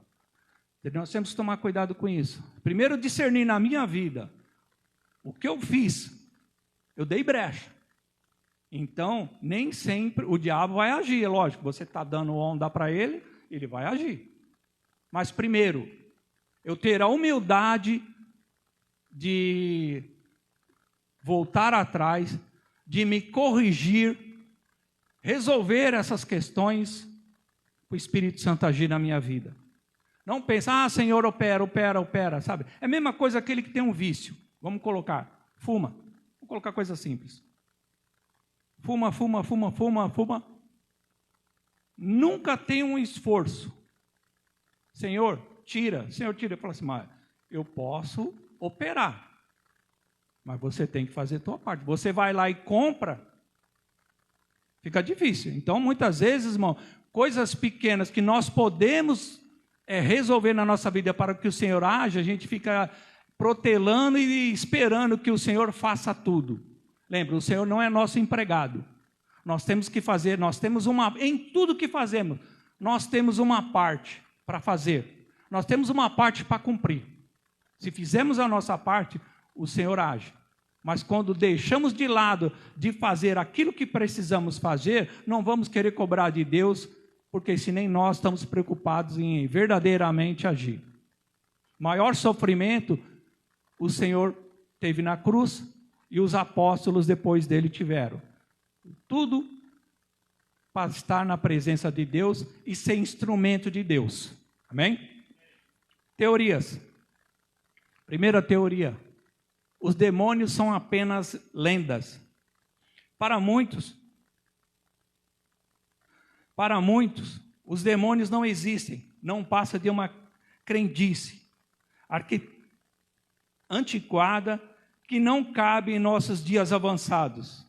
Nós temos que tomar cuidado com isso. Primeiro, discernir na minha vida o que eu fiz. Eu dei brecha. Então, nem sempre o diabo vai agir. É lógico, você está dando onda para ele, ele vai agir. Mas primeiro, eu ter a humildade de voltar atrás, de me corrigir, resolver essas questões, o Espírito Santo agir na minha vida. Não pensa, Senhor, opera, sabe? É a mesma coisa aquele que tem um vício. Vamos colocar, fuma. Vamos colocar coisa simples. Fuma. Nunca tem um esforço. Senhor, tira. Eu falo assim, mas eu posso operar. Mas você tem que fazer a tua parte. Você vai lá e compra, fica difícil. Então, muitas vezes, irmão, coisas pequenas que nós podemos resolver na nossa vida para que o Senhor haja, a gente fica protelando e esperando que o Senhor faça tudo. Lembra, o Senhor não é nosso empregado. Nós temos que fazer, em tudo que fazemos, nós temos uma parte para fazer. Nós temos uma parte para cumprir. Se fizermos a nossa parte, o Senhor age. Mas quando deixamos de lado de fazer aquilo que precisamos fazer, não vamos querer cobrar de Deus, porque se nem nós estamos preocupados em verdadeiramente agir. Maior sofrimento o Senhor teve na cruz e os apóstolos depois dele tiveram. Tudo para estar na presença de Deus e ser instrumento de Deus. Amém? Teorias. Primeira teoria. Os demônios são apenas lendas. Para muitos, os demônios não existem. Não passa de uma crendice antiquada que não cabe em nossos dias avançados.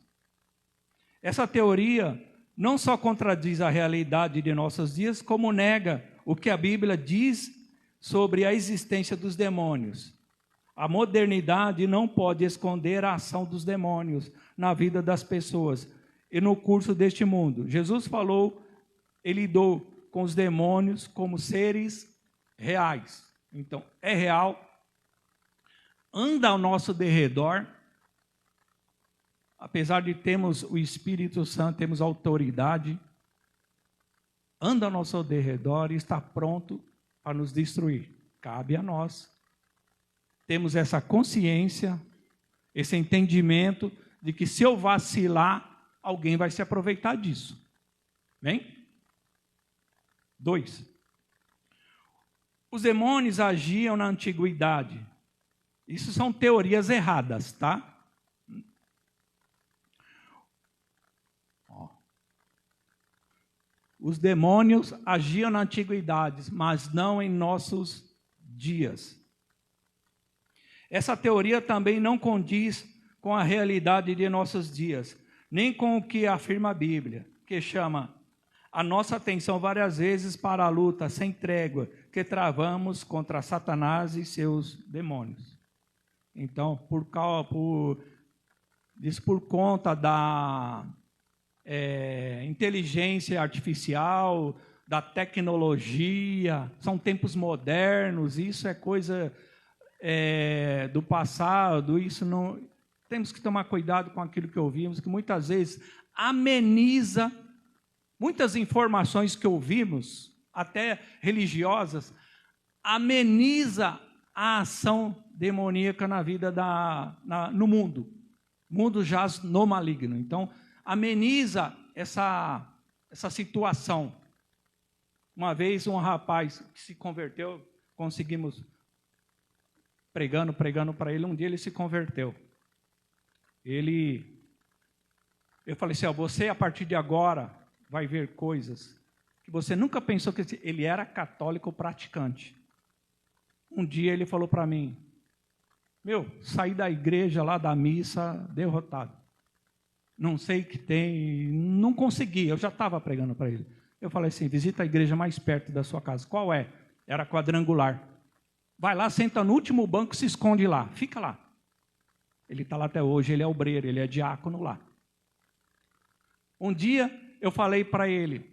Essa teoria não só contradiz a realidade de nossos dias, como nega o que a Bíblia diz sobre a existência dos demônios. A modernidade não pode esconder a ação dos demônios na vida das pessoas e no curso deste mundo. Jesus falou, ele lidou com os demônios como seres reais. Então, é real, anda ao nosso derredor. Apesar de termos o Espírito Santo, temos autoridade, anda ao nosso derredor e está pronto para nos destruir. Cabe a nós. Temos essa consciência, esse entendimento de que se eu vacilar, alguém vai se aproveitar disso. Amém? 2. Os demônios agiam na antiguidade. Isso são teorias erradas, tá? Os demônios agiam na antiguidade, mas não em nossos dias. Essa teoria também não condiz com a realidade de nossos dias, nem com o que afirma a Bíblia, que chama a nossa atenção várias vezes para a luta sem trégua que travamos contra Satanás e seus demônios. Então, por conta da inteligência artificial, da tecnologia, são tempos modernos, isso é coisa do passado, isso não. Temos que tomar cuidado com aquilo que ouvimos, que muitas vezes ameniza muitas informações que ouvimos, até religiosas, ameniza a ação demoníaca na vida no mundo. O mundo jaz no maligno. Então, ameniza essa situação. Uma vez um rapaz que se converteu, conseguimos pregando para ele, um dia ele se converteu. Eu falei assim, você a partir de agora vai ver coisas que você nunca pensou que ele era católico praticante. Um dia ele falou para mim, saí da igreja lá da missa derrotado. Não sei o que tem, não consegui, eu já estava pregando para ele. Eu falei assim, visita a igreja mais perto da sua casa. Qual é? Era Quadrangular. Vai lá, senta no último banco, se esconde lá, fica lá. Ele está lá até hoje, ele é obreiro, ele é diácono lá. Um dia eu falei para ele,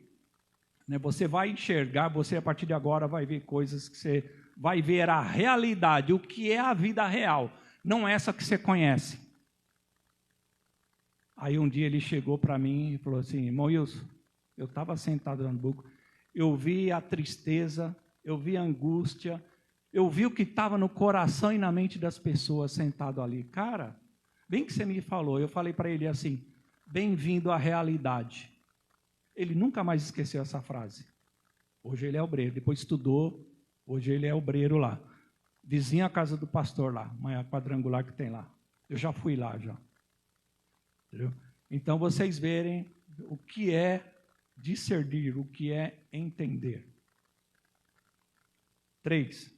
você vai enxergar, você a partir de agora vai ver coisas que você vai ver a realidade, o que é a vida real, não essa que você conhece. Aí um dia ele chegou para mim e falou assim, irmão Wilson, eu estava sentado no banco, eu vi a tristeza, eu vi a angústia, eu vi o que estava no coração e na mente das pessoas sentado ali. Cara, bem que você me falou, eu falei para ele assim, bem-vindo à realidade. Ele nunca mais esqueceu essa frase. Hoje ele é obreiro, depois estudou, hoje ele é obreiro lá. Vizinho à casa do pastor lá, uma quadrangular que tem lá. Eu já fui lá, já. Entendeu? Então, vocês verem o que é discernir, o que é entender. 3.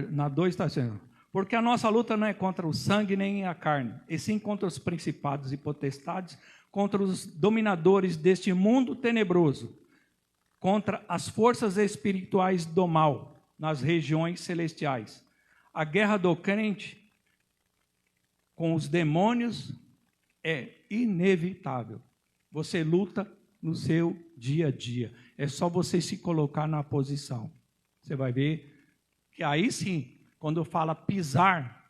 Na 2 está dizendo, porque a nossa luta não é contra o sangue nem a carne, e sim contra os principados e potestades, contra os dominadores deste mundo tenebroso, contra as forças espirituais do mal nas regiões celestiais. A guerra do crente com os demônios é inevitável. Você luta no seu dia a dia. É só você se colocar na posição. Você vai ver que aí sim, quando fala pisar,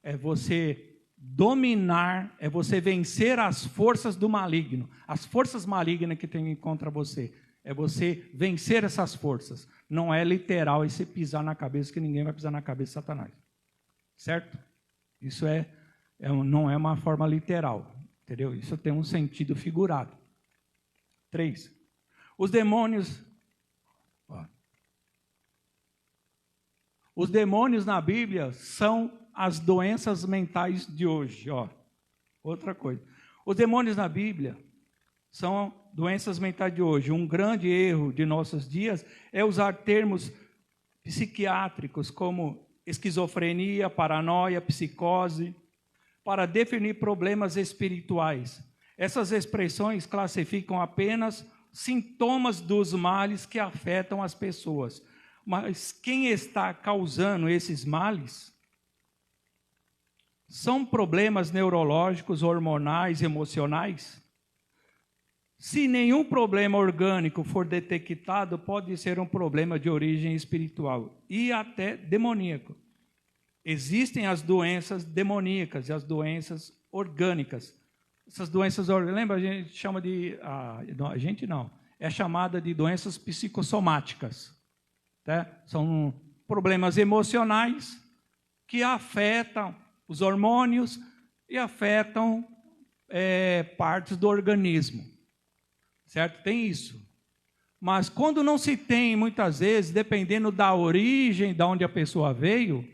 é você dominar, é você vencer as forças do maligno. As forças malignas que tem contra você. É você vencer essas forças. Não é literal esse pisar na cabeça, que ninguém vai pisar na cabeça de Satanás. Certo? Isso não é uma forma literal. Entendeu? Isso tem um sentido figurado. 3. Os demônios... Os demônios na Bíblia são as doenças mentais de hoje. Outra coisa. Os demônios na Bíblia são doenças mentais de hoje. Um grande erro de nossos dias é usar termos psiquiátricos como esquizofrenia, paranoia, psicose, para definir problemas espirituais. Essas expressões classificam apenas sintomas dos males que afetam as pessoas. Mas quem está causando esses males são problemas neurológicos, hormonais, emocionais. Se nenhum problema orgânico for detectado, pode ser um problema de origem espiritual e até demoníaco. Existem as doenças demoníacas e as doenças orgânicas. Essas doenças orgânicas, lembra, a gente chama de... a gente não. É chamada de doenças psicossomáticas. Tá? São problemas emocionais que afetam os hormônios e afetam partes do organismo. Certo? Tem isso. Mas quando não se tem, muitas vezes, dependendo da origem, de onde a pessoa veio,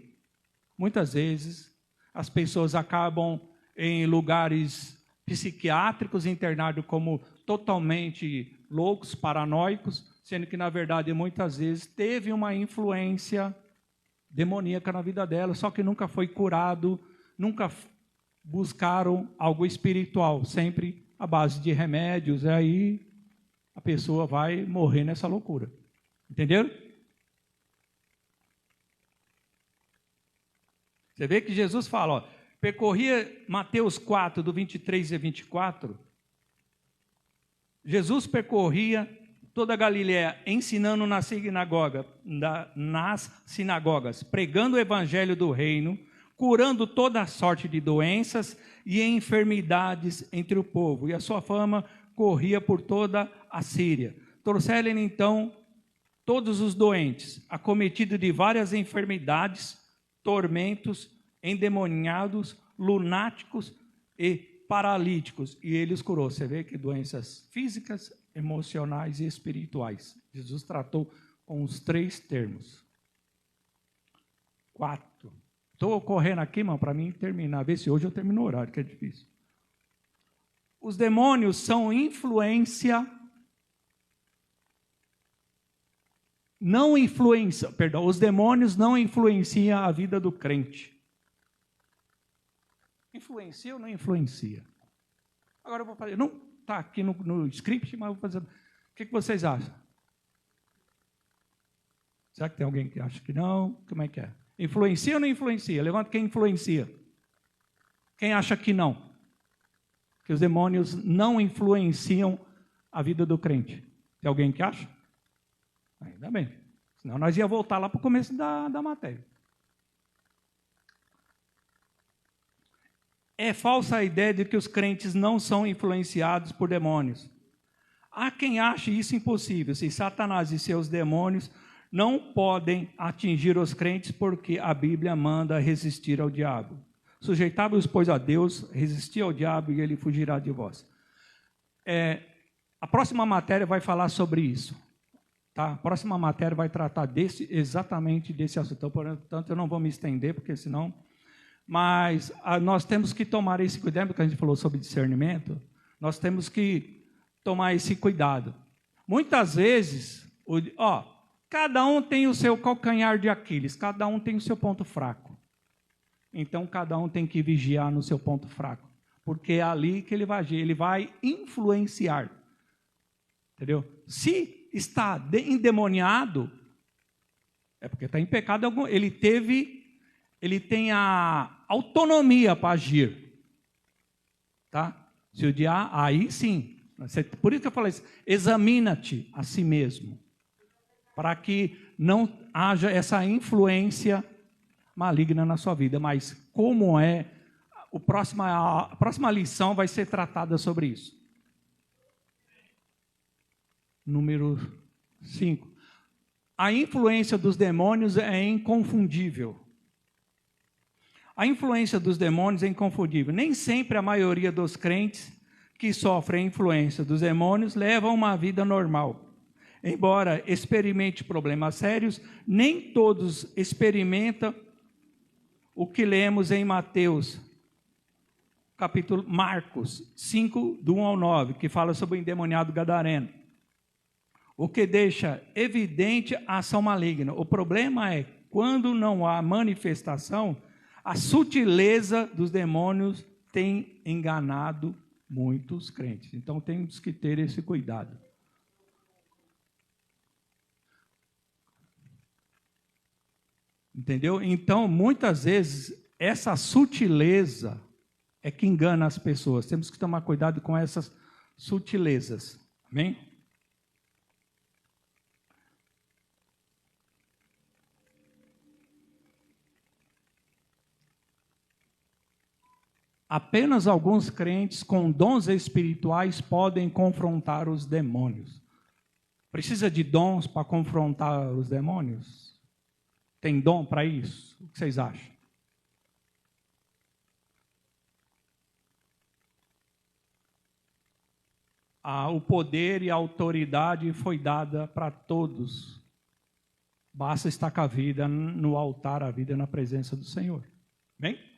muitas vezes as pessoas acabam em lugares psiquiátricos, internados como totalmente loucos, paranoicos, sendo que, na verdade, muitas vezes teve uma influência demoníaca na vida dela, só que nunca foi curado, nunca buscaram algo espiritual, sempre à base de remédios, e aí a pessoa vai morrer nessa loucura. Entenderam? Você vê que Jesus fala, percorria Mateus 4, do 23 e 24, Jesus percorria toda a Galiléia, ensinando nas sinagogas, pregando o evangelho do reino, curando toda sorte de doenças e enfermidades entre o povo. E a sua fama corria por toda a Síria. Trouxeram então todos os doentes, acometidos de várias enfermidades, tormentos, endemoniados, lunáticos e paralíticos. E ele os curou. Você vê que doenças físicas, emocionais e espirituais. Jesus tratou com os 3 termos. 4. Estou correndo aqui, irmão, para mim terminar. Ver se hoje eu termino o horário, que é difícil. Os demônios são influência... os demônios não influenciam a vida do crente. Influencia ou não influencia? Agora eu vou fazer... Não está aqui no script, mas eu vou fazer... O que vocês acham? Será que tem alguém que acha que não? Como é que é? Influencia ou não influencia? Levanta quem influencia. Quem acha que não? Que os demônios não influenciam a vida do crente. Tem alguém que acha? Ainda bem. Senão nós ia voltar lá para o começo da matéria. É falsa a ideia de que os crentes não são influenciados por demônios. Há quem ache isso impossível. Se Satanás e seus demônios não podem atingir os crentes porque a Bíblia manda resistir ao diabo. Sujeitai-vos, pois, a Deus, resisti ao diabo e ele fugirá de vós. A próxima matéria vai falar sobre isso. Tá? A próxima matéria vai tratar exatamente desse assunto. Portanto, eu não vou me estender, porque senão... Mas nós temos que tomar esse cuidado, porque a gente falou sobre discernimento, nós temos que tomar esse cuidado. Muitas vezes, cada um tem o seu calcanhar de Aquiles, cada um tem o seu ponto fraco. Então, cada um tem que vigiar no seu ponto fraco, porque é ali que ele vai agir, ele vai influenciar. Entendeu? Se está endemoniado, é porque está em pecado algum. Ele tem a autonomia para agir. Tá? Se o diabo, aí sim. Por isso que eu falei isso, examina-te a si mesmo, para que não haja essa influência maligna na sua vida. Mas como a próxima lição vai ser tratada sobre isso. número 5. A influência dos demônios é inconfundível. A influência dos demônios é inconfundível. Nem sempre a maioria dos crentes que sofrem a influência dos demônios levam uma vida normal. Embora experimente problemas sérios, nem todos experimentam o que lemos em Marcos 5, do 1 ao 9, que fala sobre o endemoniado gadareno. O que deixa evidente a ação maligna. O problema é, quando não há manifestação, a sutileza dos demônios tem enganado muitos crentes. Então temos que ter esse cuidado. Entendeu? Então, muitas vezes, essa sutileza é que engana as pessoas. Temos que tomar cuidado com essas sutilezas. Amém? Apenas alguns crentes com dons espirituais podem confrontar os demônios. Precisa de dons para confrontar os demônios? Tem dom para isso? O que vocês acham? O poder e a autoridade foi dada para todos. Basta estar com a vida no altar, a vida na presença do Senhor. Amém?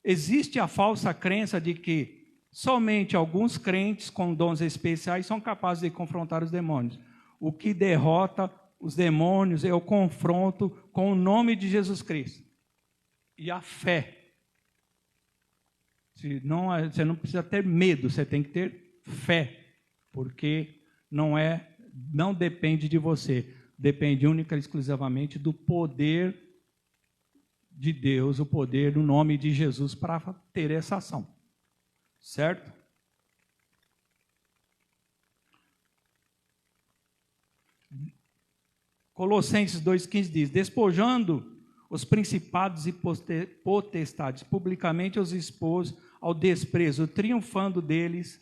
Existe a falsa crença de que somente alguns crentes com dons especiais são capazes de confrontar os demônios. O que derrota os demônios é o confronto com o nome de Jesus Cristo. E a fé. Você não precisa ter medo, você tem que ter fé. Porque não depende de você. Depende única e exclusivamente do poder de Deus, o poder do nome de Jesus para ter essa ação. Certo? Colossenses 2,15 diz: despojando os principados e potestades, publicamente os expôs ao desprezo, triunfando deles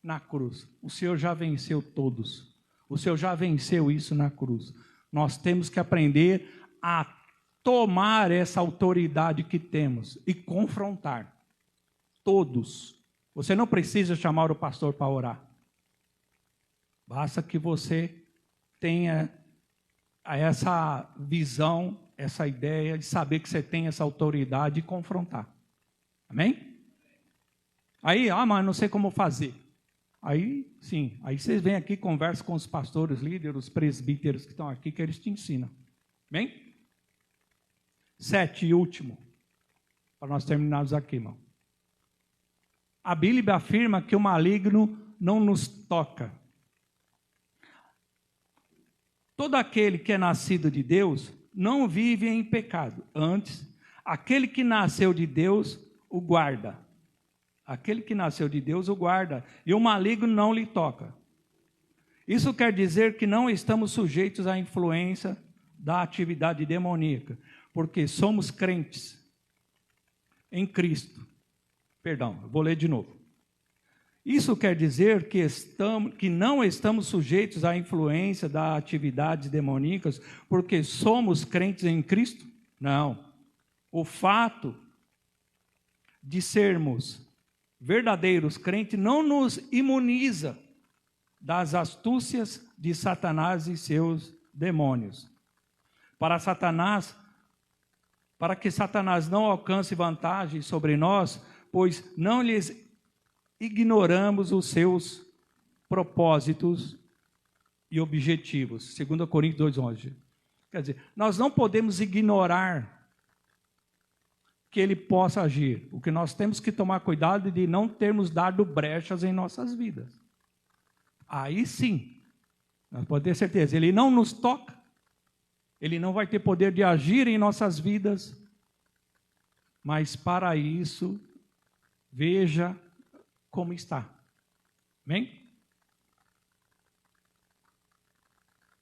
na cruz. O Senhor já venceu todos. O Senhor já venceu isso na cruz. Nós temos que aprender a tomar essa autoridade que temos e confrontar todos. Você não precisa chamar o pastor para orar. Basta que você tenha essa visão, essa ideia de saber que você tem essa autoridade e confrontar. Amém? Aí, mas não sei como fazer. Aí, sim, aí vocês vêm aqui, conversam com os pastores, líderes, os presbíteros que estão aqui, que eles te ensinam. Amém? 7 e último, para nós terminarmos aqui, irmão. A Bíblia afirma que o maligno não nos toca. Todo aquele que é nascido de Deus não vive em pecado. Antes, aquele que nasceu de Deus o guarda. Aquele que nasceu de Deus o guarda. E o maligno não lhe toca. Isso quer dizer que não estamos sujeitos à influência da atividade demoníaca. Porque somos crentes em Cristo. Perdão, vou ler de novo. Isso quer dizer que não estamos sujeitos à influência das atividades demoníacas porque somos crentes em Cristo? Não. O fato de sermos verdadeiros crentes não nos imuniza das astúcias de Satanás e seus demônios. Para que Satanás não alcance vantagem sobre nós, pois não lhes ignoramos os seus propósitos e objetivos. 2 Coríntios 2,11. Quer dizer, nós não podemos ignorar que ele possa agir. O que nós temos que tomar cuidado é de não termos dado brechas em nossas vidas. Aí sim, nós podemos ter certeza, ele não nos toca, ele não vai ter poder de agir em nossas vidas, mas para isso, veja como está. Amém?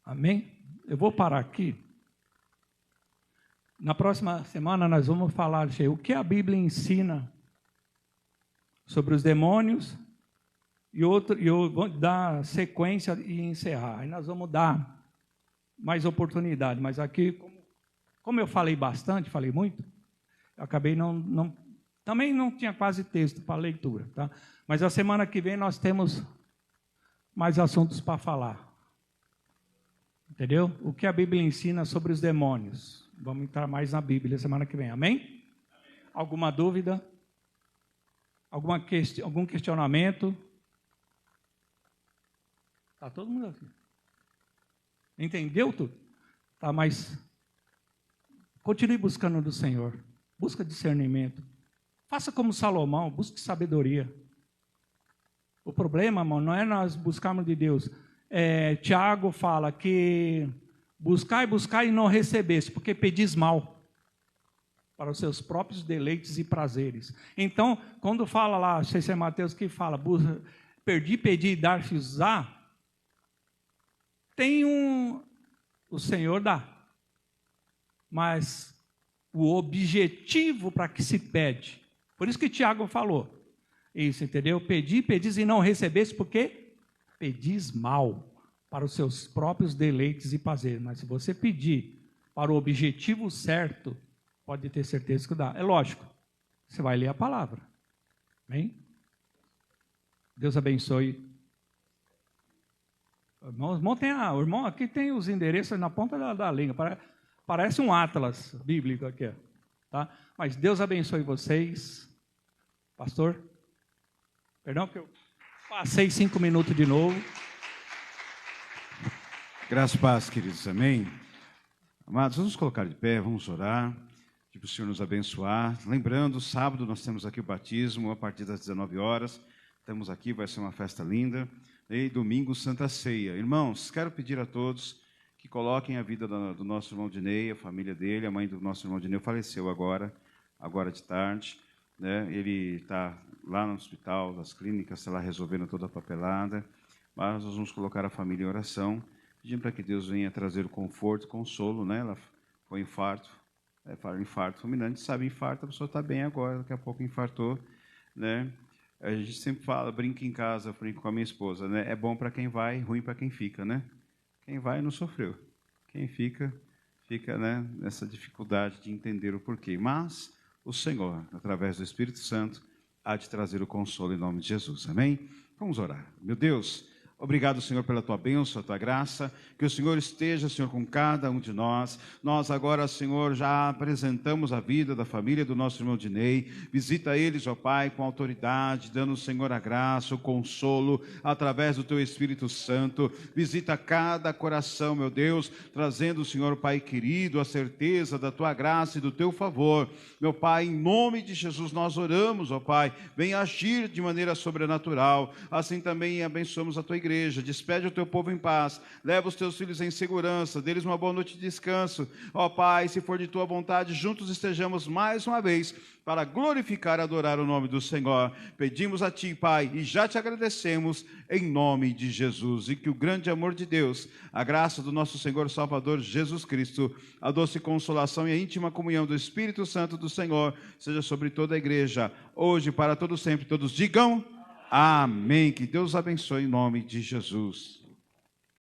Amém? Eu vou parar aqui. Na próxima semana nós vamos falar o que a Bíblia ensina sobre os demônios e eu vou dar sequência e encerrar. Aí nós vamos dar mais oportunidade, mas aqui, como eu falei bastante, falei muito, eu acabei também não tinha quase texto para leitura, tá? Mas a semana que vem nós temos mais assuntos para falar. Entendeu? O que a Bíblia ensina sobre os demônios. Vamos entrar mais na Bíblia semana que vem, amém? Alguma dúvida? Algum questionamento? Está todo mundo aqui. Entendeu tudo? Tá, mas continue buscando do Senhor. Busca discernimento. Faça como Salomão, busque sabedoria. O problema, irmão, não é nós buscarmos de Deus. Tiago fala que buscai e não recebeste, porque pedis mal para os seus próprios deleites e prazeres. Então, quando fala lá, não sei se é Mateus que fala, pedi, dar-vos-á, o Senhor dá. Mas o objetivo para que se pede, por isso que Tiago falou isso, entendeu? Pedis e não recebeste, porque pedis mal para os seus próprios deleites e prazeres. Mas se você pedir para o objetivo certo, pode ter certeza que dá. É lógico, você vai ler a palavra. Amém? Deus abençoe. O irmão aqui tem os endereços na ponta da língua. Parece um atlas bíblico aqui. Tá? Mas Deus abençoe vocês. Pastor, perdão que eu passei 5 minutos de novo. Graças e paz, queridos, amém? Amados, vamos colocar de pé, vamos orar, pedir para o Senhor nos abençoar. Lembrando, sábado nós temos aqui o batismo, a partir das 19 horas. Estamos aqui, vai ser uma festa linda. E domingo, Santa Ceia. Irmãos, quero pedir a todos que coloquem a vida do nosso irmão Dinei, a família dele. A mãe do nosso irmão Dinei faleceu agora de tarde. Né? Ele está lá no hospital, nas clínicas, está lá resolvendo toda a papelada. Mas nós vamos colocar a família em oração, pedindo para que Deus venha trazer o conforto, consolo, né? Ela foi infarto, infarto fulminante, sabe, infarto, a pessoa está bem agora, daqui a pouco infartou, né? A gente sempre fala, brinca em casa, brinco com a minha esposa, né? É bom para quem vai, ruim para quem fica, né? Quem vai não sofreu, quem fica, né, nessa dificuldade de entender o porquê. Mas o Senhor, através do Espírito Santo, há de trazer o consolo em nome de Jesus, amém? Vamos orar. Meu Deus, obrigado, Senhor, pela tua bênção, a tua graça, que o Senhor esteja, Senhor, com cada um de nós. Nós agora, Senhor, já apresentamos a vida da família do nosso irmão Dinei. Visita eles, ó Pai, com autoridade, dando, Senhor, a graça, o consolo, através do teu Espírito Santo. Visita cada coração, meu Deus, trazendo, Senhor, Pai querido, a certeza da tua graça e do teu favor. Meu Pai, em nome de Jesus, nós oramos, ó Pai, venha agir de maneira sobrenatural. Assim também abençoamos a tua igreja. Despede o teu povo em paz, leva os teus filhos em segurança, deles uma boa noite de descanso. Ó Pai, se for de tua vontade, juntos estejamos mais uma vez para glorificar e adorar o nome do Senhor. Pedimos a ti, Pai, e já te agradecemos em nome de Jesus, e que o grande amor de Deus, a graça do nosso Senhor Salvador Jesus Cristo, a doce consolação e a íntima comunhão do Espírito Santo do Senhor seja sobre toda a igreja, hoje e para todo sempre. Todos digam amém. Que Deus abençoe em nome de Jesus.